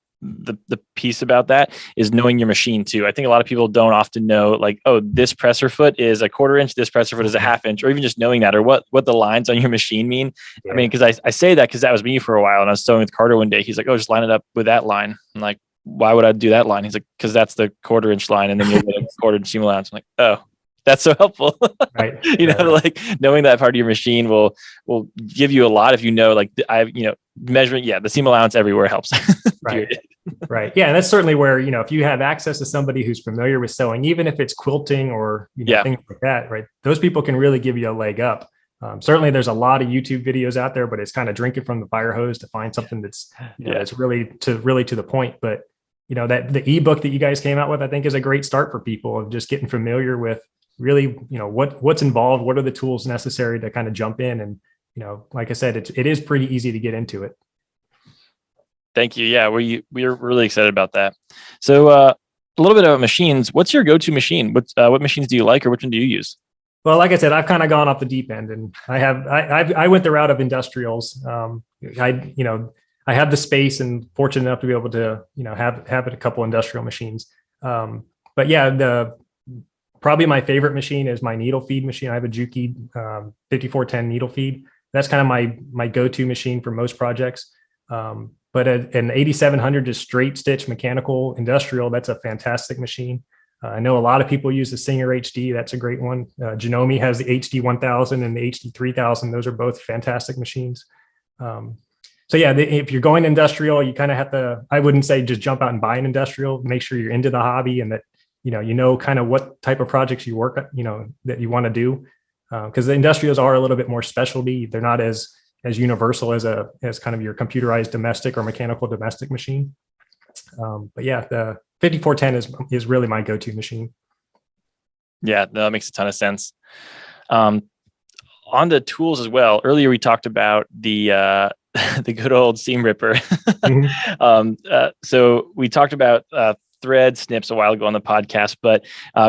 [SPEAKER 2] piece about that, is knowing your machine too. I think a lot of people don't often know, like, oh, this presser foot is a 1/4 inch, this presser foot is a 1/2 inch, or even just knowing that, or what the lines on your machine mean. Yeah. I mean, because I say that because that was me for a while, and I was sewing with Carter one day. He's like, oh, just line it up with that line. I'm like, why would I do that line? He's like, because that's the 1/4 inch line, and then you'll get a 1/4 inch seam allowance. I'm like, oh, that's so helpful.
[SPEAKER 5] Right.
[SPEAKER 2] Like knowing that part of your machine will give you a lot if measuring, the seam allowance everywhere helps.
[SPEAKER 5] Right. Right. Yeah. And that's certainly where, if you have access to somebody who's familiar with sewing, even if it's quilting or things like that, right, those people can really give you a leg up. Certainly there's a lot of YouTube videos out there, but it's kind of drinking from the fire hose to find something that's, that's really to the point. But, that the ebook that you guys came out with, I think, is a great start for people of just getting familiar with really, what's involved, what are the tools necessary to kind of jump in. And, like I said, it is pretty easy to get into it.
[SPEAKER 2] Thank you. Yeah, we're really excited about that. So a little bit about machines. What's your go-to machine? What machines do you like, or which one do you use?
[SPEAKER 5] Well, like I said, I've kind of gone off the deep end, and I went the route of industrials. I have the space and fortunate enough to be able to, have a couple industrial machines. But yeah, probably my favorite machine is my needle feed machine. I have a Juki 5410 needle feed. That's kind of my go-to machine for most projects. But an 8700 just straight stitch mechanical industrial, that's a fantastic machine. I know a lot of people use the Singer HD. That's a great one. Janome has the HD 1000 and the HD 3000. Those are both fantastic machines. So yeah, if you're going industrial, you kind of have to, I wouldn't say just jump out and buy an industrial. Make sure you're into the hobby, and that, kind of what type of projects you work, that you want to do. Because the industrials are a little bit more specialty. They're not as universal as kind of your computerized domestic or mechanical domestic machine. But yeah, the 5410 is really my go-to machine.
[SPEAKER 2] Yeah, that makes a ton of sense. On the tools as well. Earlier we talked about the good old seam ripper. Mm-hmm. So we talked about thread snips a while ago on the podcast, but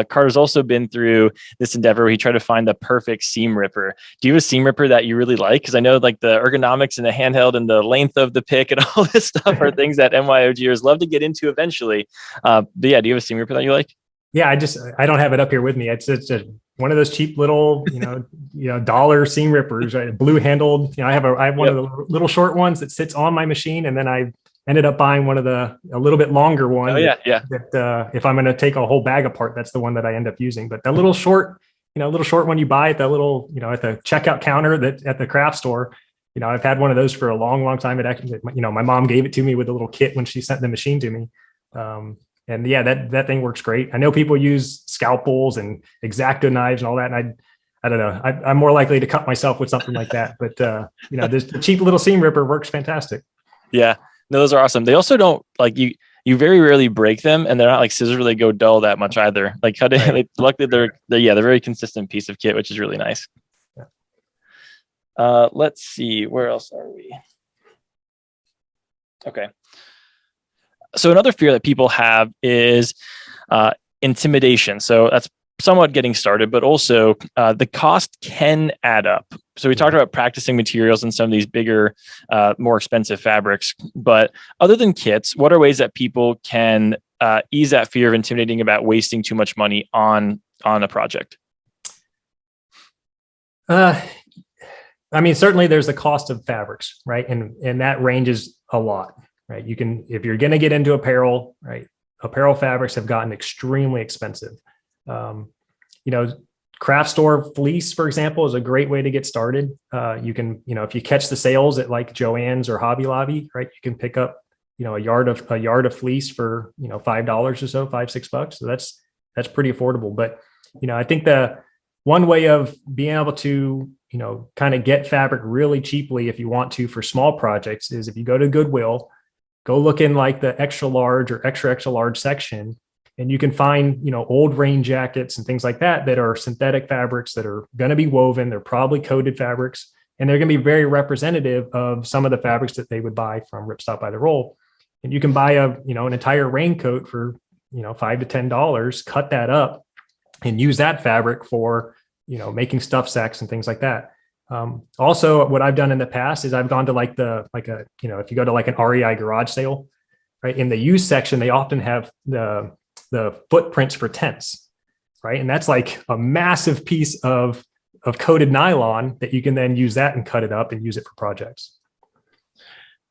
[SPEAKER 2] Carter's also been through this endeavor where he tried to find the perfect seam ripper. Do you have a seam ripper that you really like? Because I know like the ergonomics and the handheld and the length of the pick and all this stuff are things that MYOGers love to get into eventually. But yeah, do you have a seam ripper that you like?
[SPEAKER 5] Yeah, I don't have it up here with me. It's just one of those cheap little, dollar seam rippers, right? Blue handled. I have one of the little short ones that sits on my machine, and then I ended up buying one of a little bit longer one.
[SPEAKER 2] Oh yeah, yeah.
[SPEAKER 5] That if I'm going to take a whole bag apart, that's the one that I end up using. But that little short one you buy at the little, at the checkout counter at the craft store, I've had one of those for a long, long time. It actually, my mom gave it to me with a little kit when she sent the machine to me. And yeah, that thing works great. I know people use scalpels and X-Acto knives and all that. And I don't know. I'm more likely to cut myself with something like that. But the cheap little seam ripper works fantastic.
[SPEAKER 2] Yeah, no, those are awesome. They also don't like you very rarely break them, and they're not like scissors where they go dull that much either. Like cutting,
[SPEAKER 5] Right.
[SPEAKER 2] luckily they're very consistent piece of kit, which is really nice. Let's see, where else are we? Okay. So another fear that people have is intimidation. So that's somewhat getting started, but also the cost can add up. So we talked about practicing materials and some of these bigger, more expensive fabrics. But other than kits, what are ways that people can ease that fear of intimidating about wasting too much money on a project?
[SPEAKER 5] I mean, certainly there's the cost of fabrics, right? And that ranges a lot, right? If you're going to get into apparel, right? Apparel fabrics have gotten extremely expensive. Craft store fleece, for example, is a great way to get started. You can, if you catch the sales at like Joann's or Hobby Lobby, right? You can pick up, a yard of fleece for, $5 or so, $5-6. So that's pretty affordable. But, I think the one way of being able to, kind of get fabric really cheaply if you want to for small projects is if you go to Goodwill, go look in like the extra large or extra large section, and you can find, old rain jackets and things like that are synthetic fabrics that are going to be woven. They're probably coated fabrics, and they're going to be very representative of some of the fabrics that they would buy from Ripstop by the roll. And you can buy an entire raincoat for, $5 to $10, cut that up and use that fabric for, making stuff sacks and things like that. Also, what I've done in the past is I've gone to if you go to like an REI garage sale, right? In the used section, they often have the footprints for tents, right? And that's like a massive piece of coated nylon that you can then use that and cut it up and use it for projects.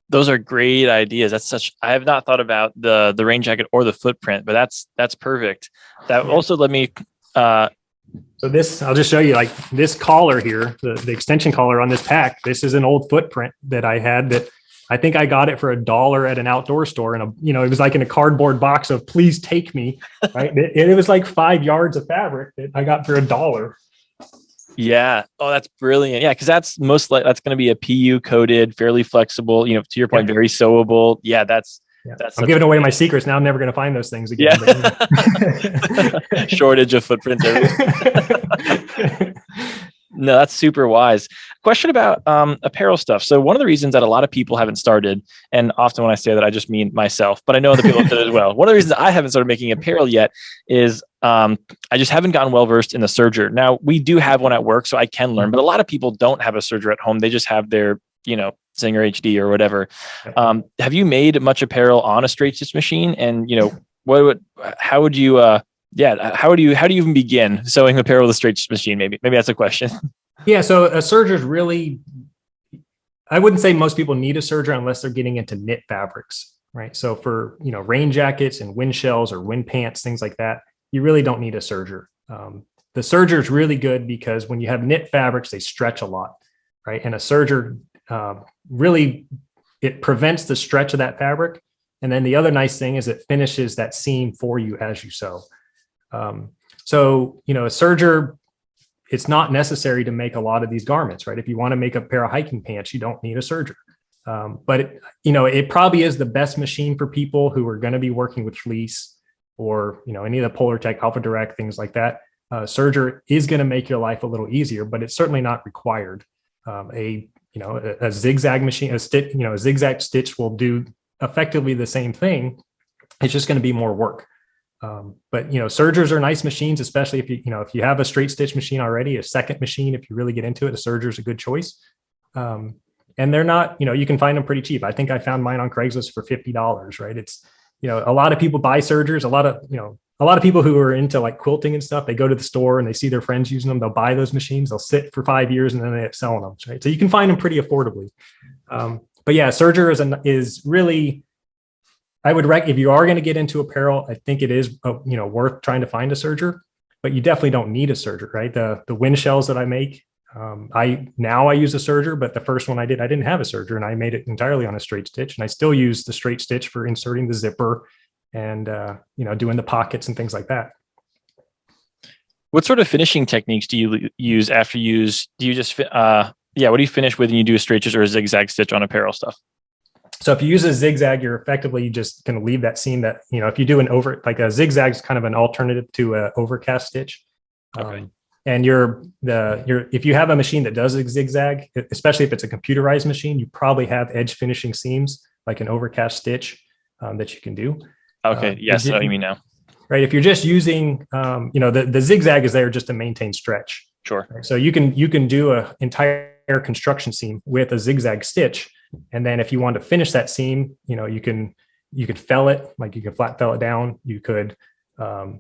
[SPEAKER 2] Those are great ideas. I have not thought about the rain jacket or the footprint, but that's perfect. That also let me,
[SPEAKER 5] so this, I'll just show you like this collar here, the extension collar on this pack. This is an old footprint that I had that I think I got it for $1 at an outdoor store. And, it was like in a cardboard box of please take me, right? It was like 5 yards of fabric that I got for $1.
[SPEAKER 2] Yeah. Oh, that's brilliant. Yeah. Cause that's that's going to be a PU coated, fairly flexible, to your point, very sewable. Yeah. That's
[SPEAKER 5] I'm giving away my secrets. Now I'm never going to find those things again.
[SPEAKER 2] Yeah. Shortage of footprints. No, that's super wise. Question about apparel stuff. So one of the reasons that a lot of people haven't started, and often when I say that, I just mean myself, but I know other people have done it as well. One of the reasons I haven't started making apparel yet is I just haven't gotten well-versed in the serger. Now, we do have one at work, so I can learn, but a lot of people don't have a serger at home. They just have their, Singer HD or whatever. Have you made much apparel on a straight stitch machine? And, how would you even begin sewing apparel with a straight stitch machine? Maybe that's a question.
[SPEAKER 5] Yeah. So a serger is really, I wouldn't say most people need a serger unless they're getting into knit fabrics, right? So for, rain jackets and wind shells or wind pants, things like that, you really don't need a serger. The serger is really good because when you have knit fabrics, they stretch a lot, right? And a serger really, it prevents the stretch of that fabric. And then the other nice thing is it finishes that seam for you as you sew. So, a serger, it's not necessary to make a lot of these garments, right? If you want to make a pair of hiking pants, you don't need a serger. But it probably is the best machine for people who are going to be working with fleece or, any of the Polar Tech, Alpha Direct, things like that. Serger is going to make your life a little easier, but it's certainly not required. A zigzag machine, a zigzag stitch will do effectively the same thing. It's just going to be more work. But sergers are nice machines, especially if you have a straight stitch machine already. A second machine, if you really get into it, a serger is a good choice. And they're not, you can find them pretty cheap. I think I found mine on Craigslist for $50, right? It's, a lot of people buy sergers. A lot of people who are into like quilting and stuff, they go to the store and they see their friends using them. They'll buy those machines. They'll sit for 5 years and then they end up selling them, right? So you can find them pretty affordably. But yeah, serger is really, I would if you are going to get into apparel, I think it is, worth trying to find a serger, but you definitely don't need a serger, right? The wind shells that I make, I use a serger, but the first one I didn't have a serger, and I made it entirely on a straight stitch. And I still use the straight stitch for inserting the zipper and doing the pockets and things like that.
[SPEAKER 2] What sort of finishing techniques do you use after you use? Do you just what do you finish with when you do a straight stitch or a zigzag stitch on apparel stuff?
[SPEAKER 5] So if you use a zigzag, you're effectively just going to leave that seam that, if you do like a zigzag is kind of an alternative to a overcast stitch.
[SPEAKER 2] Okay.
[SPEAKER 5] And if you have a machine that does a zigzag, especially if it's a computerized machine, you probably have edge finishing seams like an overcast stitch that you can do.
[SPEAKER 2] Okay. Yes. I mean now.
[SPEAKER 5] Right. If you're just using, the zigzag is there just to maintain stretch.
[SPEAKER 2] Sure.
[SPEAKER 5] Right? So you can do a entire construction seam with a zigzag stitch. And then if you want to finish that seam, you could fell it, like you can flat fell it down. You could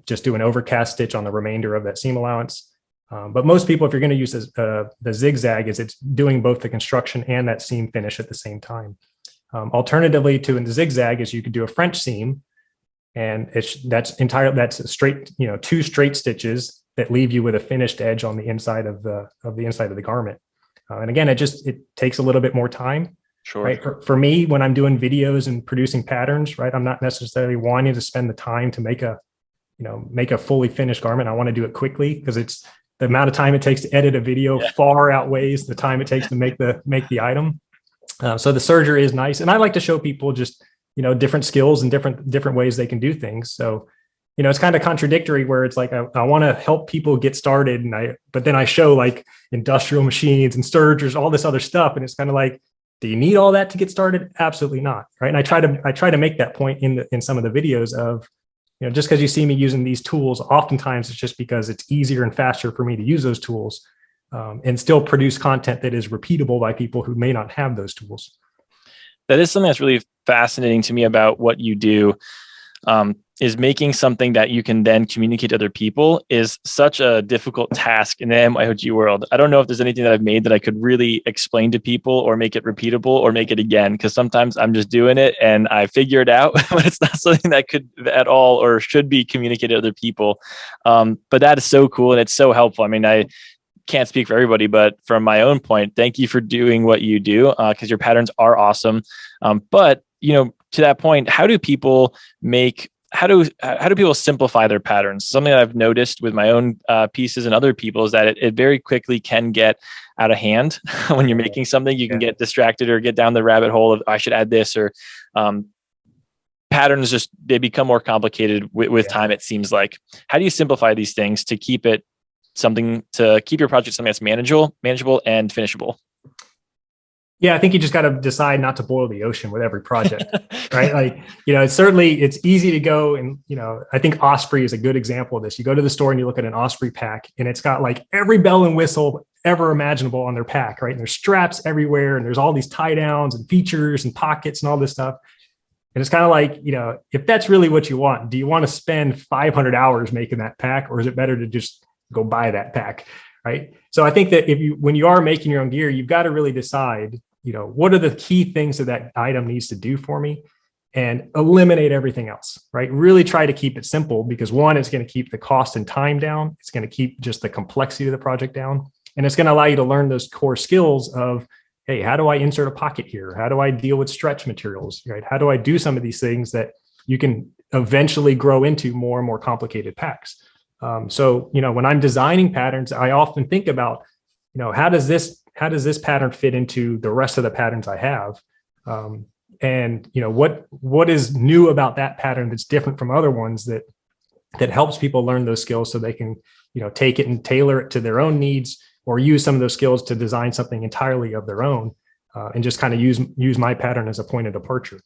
[SPEAKER 5] just do an overcast stitch on the remainder of that seam allowance. But most people, if you're going to use the zigzag, it's doing both the construction and that seam finish at the same time. Alternatively to the zigzag is you could do a French seam, and that's a straight, 2 straight stitches that leave you with a finished edge on the inside of the garment. And again, it takes a little bit more time.
[SPEAKER 2] Sure.
[SPEAKER 5] Right. For me, when I'm doing videos and producing patterns, right, I'm not necessarily wanting to spend the time to make a fully finished garment. I want to do it quickly because it's the amount of time it takes to edit a video far outweighs the time it takes to make the item. So the serger is nice, and I like to show people just different skills and different ways they can do things. So it's kind of contradictory where it's like I want to help people get started, but then I show like industrial machines and sergers, all this other stuff, and it's kind of like, do you need all that to get started? Absolutely not, right? And I try to make that point in some of the videos of, just because you see me using these tools, oftentimes it's just because it's easier and faster for me to use those tools and still produce content that is repeatable by people who may not have those tools.
[SPEAKER 2] That is something that's really fascinating to me about what you do. Is making something that you can then communicate to other people is such a difficult task in the MYOG world. I don't know if there's anything that I've made that I could really explain to people or make it repeatable or make it again, because sometimes I'm just doing it and I figure it out, but it's not something that could at all or should be communicated to other people. But that is so cool and it's so helpful. I mean, I can't speak for everybody, but from my own point, thank you for doing what you do because your patterns are awesome. But to that point, how do people simplify their patterns? Something that I've noticed with my own pieces and other people is that it very quickly can get out of hand. When you're making something, you can get distracted or get down the rabbit hole of I should add this, or patterns they become more complicated with time, it seems like. How do you simplify these things to keep your project something that's manageable and finishable?
[SPEAKER 5] Yeah, I think you just got to decide not to boil the ocean with every project, right? Like, it's easy to go and, I think Osprey is a good example of this. You go to the store and you look at an Osprey pack and it's got like every bell and whistle ever imaginable on their pack, right? And there's straps everywhere and there's all these tie downs and features and pockets and all this stuff. And it's kind of like, if that's really what you want, do you want to spend 500 hours making that pack, or is it better to just go buy that pack? Right. So I think that when you are making your own gear, you've got to really decide, what are the key things that item needs to do for me, and eliminate everything else, right? Really try to keep it simple, because one, it's going to keep the cost and time down. It's going to keep just the complexity of the project down. And it's going to allow you to learn those core skills of, hey, how do I insert a pocket here? How do I deal with stretch materials, right? How do I do some of these things that you can eventually grow into more and more complicated packs? So, when I'm designing patterns, I often think about, how does this pattern fit into the rest of the patterns I have? And what is new about that pattern that's different from other ones that helps people learn those skills so they can, take it and tailor it to their own needs, or use some of those skills to design something entirely of their own, and just kind of use my pattern as a point of departure.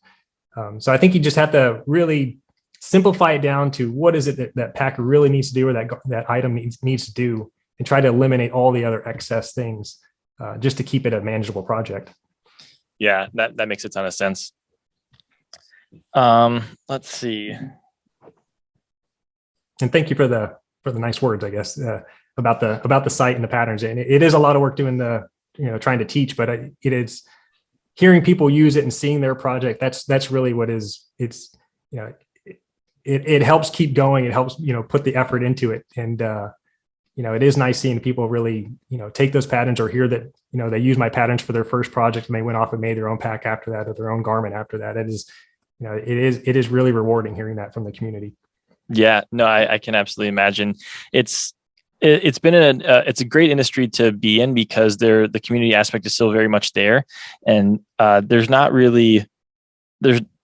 [SPEAKER 5] So I think you just have to really simplify it down to what is it that packer really needs to do, or that item needs to do, and try to eliminate all the other excess things just to keep it a manageable project.
[SPEAKER 2] Yeah, that makes a ton of sense. Let's see.
[SPEAKER 5] And thank you for the nice words, I guess, about the site and the patterns. And it is a lot of work doing trying to teach, but it is hearing people use it and seeing their project. That's really what it helps keep going. It helps, put the effort into it. And, it is nice seeing people really, take those patterns or hear that, they use my patterns for their first project and they went off and made their own pack after that or their own garment after that. It is, it is really rewarding hearing that from the community.
[SPEAKER 2] Yeah, no, I can absolutely imagine. It's been it's a great industry to be in because the community aspect is still very much there. And there's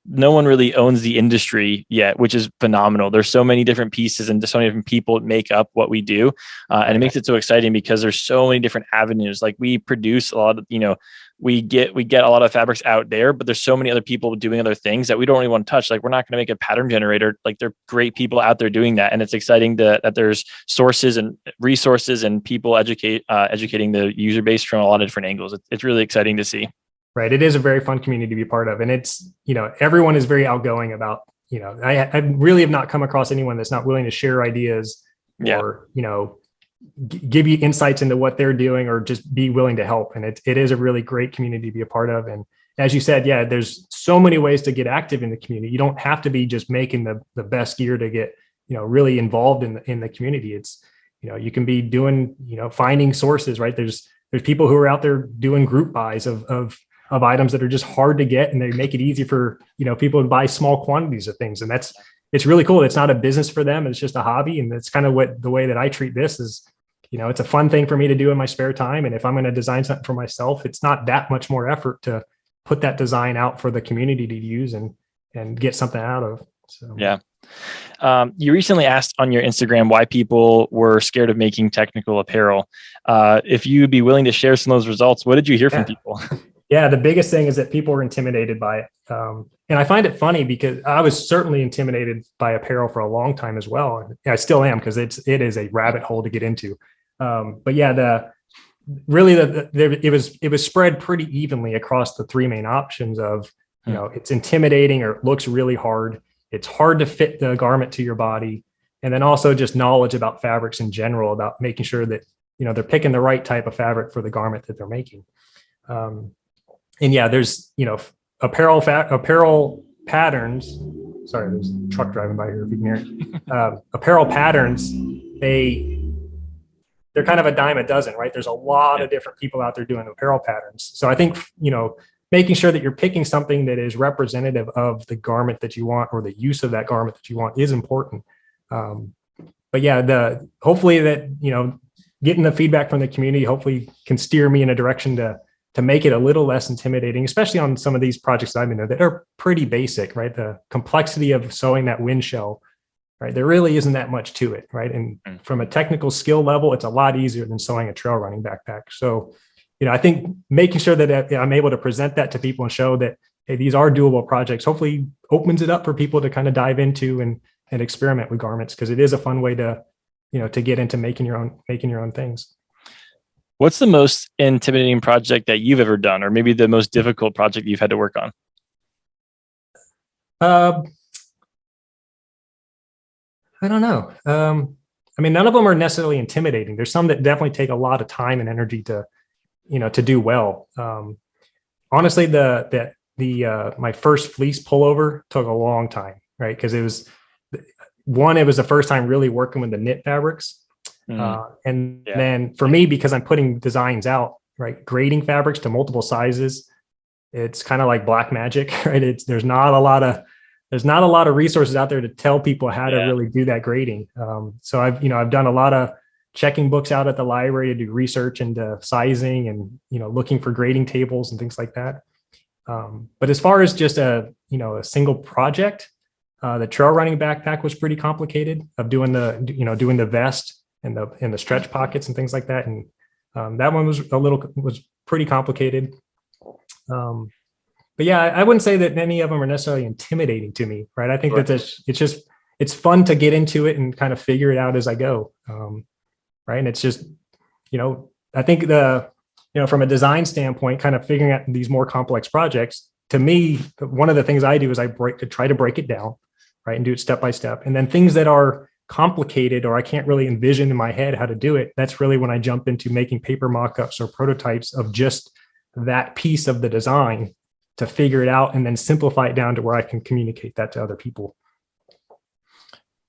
[SPEAKER 2] no one really owns the industry yet, which is phenomenal. There's so many different pieces and so many different people that make up what we do. And it makes it so exciting because there's so many different avenues. Like we produce a lot of, we get a lot of fabrics out there, but there's so many other people doing other things that we don't really want to touch. Like we're not going to make a pattern generator. Like there are great people out there doing that. And it's exciting that there's sources and resources and people educating the user base from a lot of different angles. It's really exciting to see.
[SPEAKER 5] Right. It is a very fun community to be part of. And it's, everyone is very outgoing about, I really have not come across anyone that's not willing to share ideas or, give you insights into what they're doing or just be willing to help. And it is a really great community to be a part of. And as you said, there's so many ways to get active in the community. You don't have to be just making the best gear to get, really involved in the community. It's, you can be doing, finding sources, right? There's people who are out there doing group buys of items that are just hard to get, and they make it easy for, people to buy small quantities of things. And it's really cool. It's not a business for them. It's just a hobby. And that's kind of the way that I treat this is, it's a fun thing for me to do in my spare time. And if I'm going to design something for myself, it's not that much more effort to put that design out for the community to use and get something out of. So,
[SPEAKER 2] yeah. You recently asked on your Instagram why people were scared of making technical apparel. If you'd be willing to share some of those results, what did you hear from people?
[SPEAKER 5] Yeah, the biggest thing is that people were intimidated by it. And I find it funny because I was certainly intimidated by apparel for a long time as well. And I still am because it is a rabbit hole to get into. But yeah, it was spread pretty evenly across the three main options of, it's intimidating or it looks really hard. It's hard to fit the garment to your body. And then also just knowledge about fabrics in general, about making sure that, they're picking the right type of fabric for the garment that they're making. And yeah, there's, apparel patterns. Sorry, there's a truck driving by here if you can hear it. Apparel patterns, they're kind of a dime a dozen, right? There's a lot of different people out there doing apparel patterns. So I think, making sure that you're picking something that is representative of the garment that you want or the use of that garment that you want is important. But yeah, hopefully that, getting the feedback from the community hopefully can steer me in a direction to make it a little less intimidating, especially on some of these projects I've been doing that are pretty basic, right? The complexity of sewing that wind shell, right? There really isn't that much to it, right? And from a technical skill level, it's a lot easier than sewing a trail running backpack. So, I think making sure that I'm able to present that to people and show that, hey, these are doable projects, hopefully opens it up for people to kind of dive into and experiment with garments, because it is a fun way to, to get into making your own things.
[SPEAKER 2] What's the most intimidating project that you've ever done, or maybe the most difficult project you've had to work on?
[SPEAKER 5] I don't know. None of them are necessarily intimidating. There's some that definitely take a lot of time and energy to do well. Honestly, my first fleece pullover took a long time, right? Because it was the first time really working with the knit fabrics. Then for me, because I'm putting designs out, right, grading fabrics to multiple sizes, it's kind of like black magic, right? There's not a lot of resources out there to tell people how to really do that grading. So I've done a lot of checking books out at the library to do research into sizing and, looking for grading tables and things like that. But as far as just a single project, the trail running backpack was pretty complicated of doing the vest and the stretch pockets and things like that. And that one was pretty complicated. But yeah, I wouldn't say that any of them are necessarily intimidating to me, right? I think that it's fun to get into it and kind of figure it out as I go. Right. And it's just, I think from a design standpoint, kind of figuring out these more complex projects, to me, one of the things I do is try to break it down, right, and do it step by step. And then things that are complicated or I can't really envision in my head how to do it, that's really when I jump into making paper mock-ups or prototypes of just that piece of the design to figure it out and then simplify it down to where I can communicate that to other people.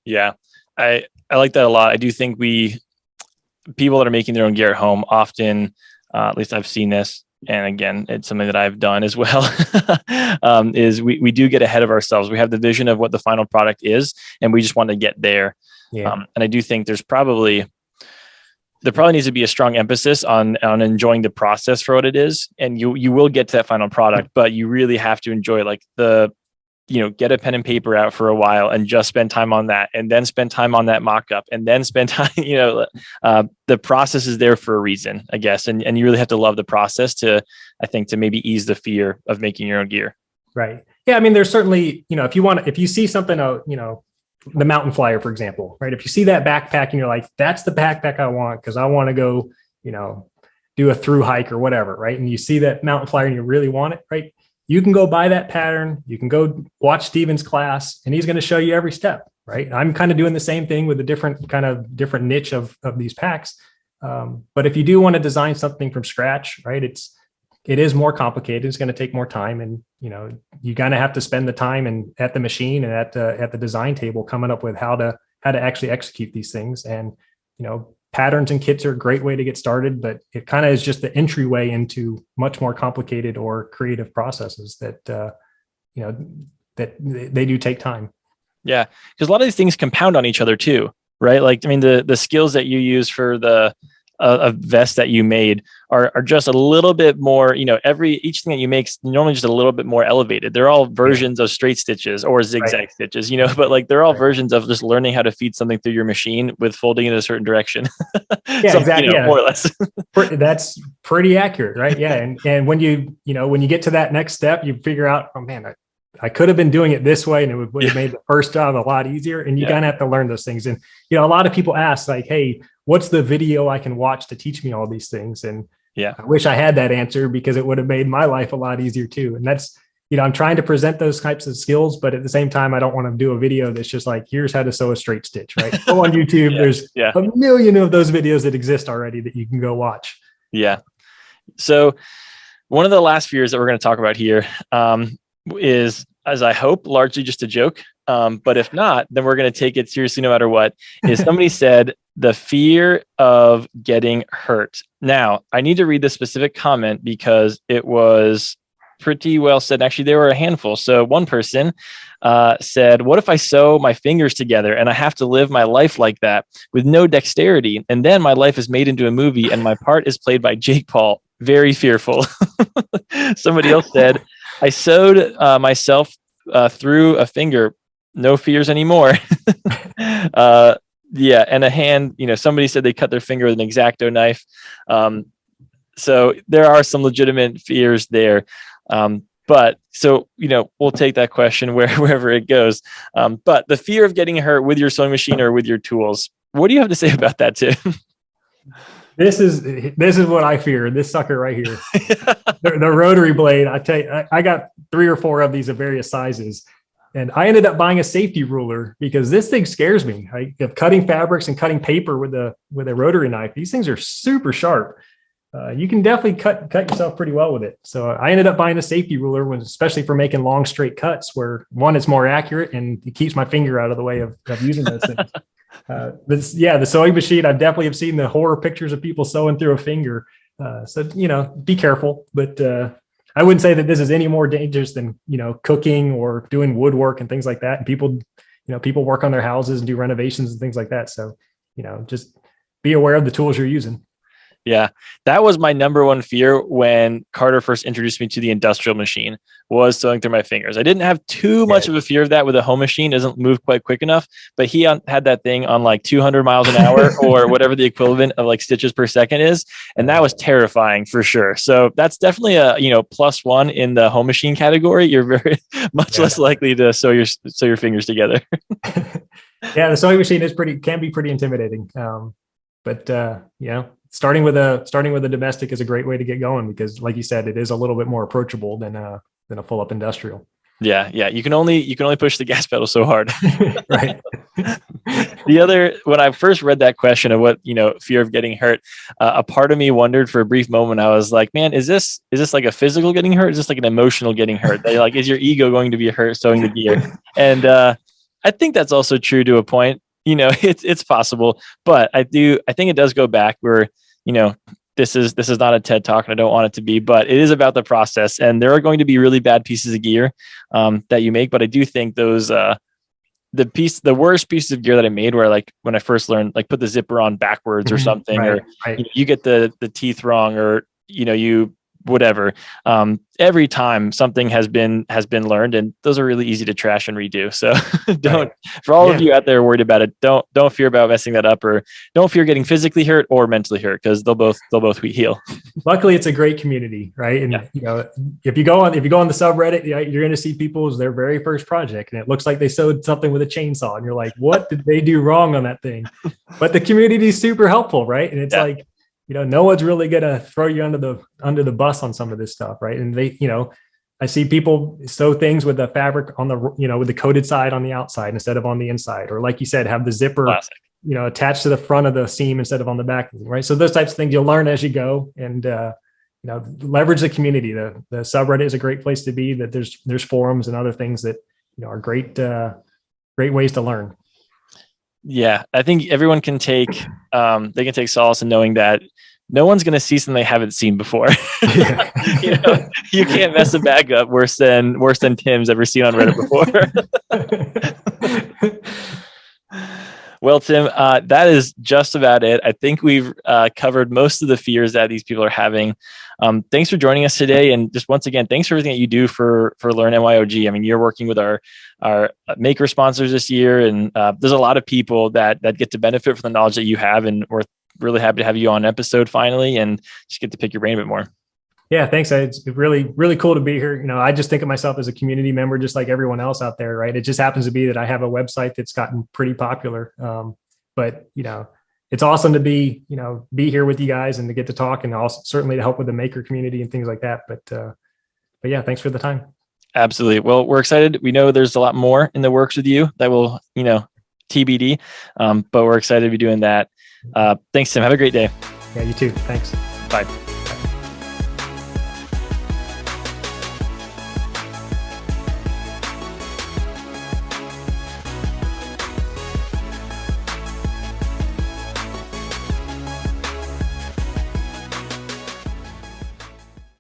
[SPEAKER 2] Yeah, I like that a lot. I do think people that are making their own gear at home often, at least I've seen this, and again, it's something that I've done as well, is we do get ahead of ourselves. We have the vision of what the final product is, and we just want to get there.
[SPEAKER 5] Yeah.
[SPEAKER 2] And I do think there probably needs to be a strong emphasis on enjoying the process for what it is. And you will get to that final product, but you really have to enjoy get a pen and paper out for a while and just spend time on that, and then spend time on that mock-up, and then spend time, the process is there for a reason, I guess. And you really have to love the process to maybe ease the fear of making your own gear.
[SPEAKER 5] Right. Yeah. I mean, there's certainly, if you see something, the Mountain Flyer, for example, right? If you see that backpack and you're like, that's the backpack I want, because I want to go, do a through hike or whatever, right? And you see that Mountain Flyer and you really want it, right? You can go buy that pattern. You can go watch Steven's class, and he's going to show you every step, right? I'm kind of doing the same thing with a different niche of these packs. But if you do want to design something from scratch, right, it is more complicated. It's going to take more time, and you kind of have to spend the time and at the machine and at the design table coming up with how to actually execute these things. And patterns and kits are a great way to get started, but it kind of is just the entryway into much more complicated or creative processes that that they do take time.
[SPEAKER 2] Yeah, because a lot of these things compound on each other too, right? Like, I mean, the skills that you use for the a vest that you made are just a little bit more, each thing that you make is normally just a little bit more elevated. They're all versions of straight stitches or zigzag stitches, but like they're all versions of just learning how to feed something through your machine with folding in a certain direction.
[SPEAKER 5] Yeah, exactly.
[SPEAKER 2] More or less.
[SPEAKER 5] That's pretty accurate, right? Yeah. And when you get to that next step, you figure out, oh man, I could have been doing it this way, and it would have made the first job a lot easier. And you kind of have to learn those things. And, a lot of people ask like, hey, what's the video I can watch to teach me all these things? And I wish I had that answer, because it would have made my life a lot easier too. And that's, I'm trying to present those types of skills, but at the same time, I don't want to do a video that's just like, here's how to sew a straight stitch, right? Go on YouTube. There's a million of those videos that exist already that you can go watch.
[SPEAKER 2] Yeah. So one of the last fears that we're going to talk about here is, as I hope, largely just a joke. But if not, then we're going to take it seriously no matter what. Is somebody said the fear of getting hurt. Now, I need to read the specific comment because it was pretty well said. Actually, there were a handful. So one person said, what if I sew my fingers together and I have to live my life like that with no dexterity? And then my life is made into a movie and my part is played by Jake Paul. Very fearful. Somebody else said, I sewed myself through a finger. No fears anymore. And a hand, somebody said they cut their finger with an X-Acto knife. So there are some legitimate fears there. But so, we'll take that question wherever it goes. But the fear of getting hurt with your sewing machine or with your tools, what do you have to say about that, Tim?
[SPEAKER 5] This is what I fear. This sucker right here, the rotary blade. I tell you, I got 3 or 4 of these of various sizes, and I ended up buying a safety ruler because this thing scares me. Of cutting fabrics and cutting paper with a rotary knife. These things are super sharp. You can definitely cut yourself pretty well with it. So I ended up buying a safety ruler, especially for making long straight cuts, where one, it's more accurate and it keeps my finger out of the way of using those things. The sewing machine, I definitely have seen the horror pictures of people sewing through a finger. So, be careful, but I wouldn't say that this is any more dangerous than, cooking or doing woodwork and things like that. And people work on their houses and do renovations and things like that. So, just be aware of the tools you're using.
[SPEAKER 2] Yeah, that was my number one fear when Carter first introduced me to the industrial machine, was sewing through my fingers. I didn't have too much of a fear of that with a home machine. It doesn't move quite quick enough, but he had that thing on like 200 miles an hour or whatever the equivalent of like stitches per second is. And that was terrifying for sure. So that's definitely a, +1 in the home machine category. You're very much less likely to sew your fingers together.
[SPEAKER 5] Yeah, the sewing machine can be pretty intimidating. Starting with a domestic is a great way to get going because, like you said, it is a little bit more approachable than a full up industrial. Yeah.
[SPEAKER 2] You can only push the gas pedal so hard.
[SPEAKER 5] Right.
[SPEAKER 2] When I first read that question of what, fear of getting hurt, a part of me wondered for a brief moment. I was like, man, is this like a physical getting hurt? Is this like an emotional getting hurt? Like, is your ego going to be hurt sewing the gear? And I think that's also true to a point. it's possible, but I think it does go back where, this is not a TED talk and I don't want it to be, but it is about the process, and there are going to be really bad pieces of gear that you make. But I do think those, the worst pieces of gear that I made where like when I first learned, like put the zipper on backwards or something,
[SPEAKER 5] Right,
[SPEAKER 2] or
[SPEAKER 5] right.
[SPEAKER 2] you get the teeth wrong, or, you whatever. Every time something has been learned, and those are really easy to trash and redo. So don't, for all of you out there worried about it, don't fear about messing that up, or don't fear getting physically hurt or mentally hurt, because they'll both heal.
[SPEAKER 5] Luckily, it's a great community, right? And if you go on the subreddit, you're going to see people's their very first project, and it looks like they sewed something with a chainsaw, and you're like, what did they do wrong on that thing? But the community is super helpful, right? And it's like, no one's really going to throw you under the bus on some of this stuff, right? And they, I see people sew things with the fabric on the, with the coated side on the outside instead of on the inside, or like you said, have the zipper, attached to the front of the seam instead of on the back, right? So those types of things you'll learn as you go, and leverage the community. The subreddit is a great place to be. That there's forums and other things that are great ways to learn.
[SPEAKER 2] Yeah, I think everyone can take solace in knowing that no one's going to see something they haven't seen before. You can't mess a bag up worse than Tim's ever seen on Reddit before. Well, Tim, that is just about it. I think we've covered most of the fears that these people are having. Thanks for joining us today. And just once again, thanks for everything that you do for LearnMYOG. I mean, you're working with our maker sponsors this year, and there's a lot of people that get to benefit from the knowledge that you have. And we're really happy to have you on an episode finally, and just get to pick your brain a bit more. Yeah, thanks. It's really, really cool to be here. I just think of myself as a community member, just like everyone else out there, right? It just happens to be that I have a website that's gotten pretty popular. But it's awesome to be here with you guys and to get to talk, and also certainly to help with the maker community and things like that. But yeah, thanks for the time. Absolutely. Well, we're excited. We know there's a lot more in the works with you that will, TBD. But we're excited to be doing that. Thanks, Tim. Have a great day. Yeah, you too. Thanks. Bye.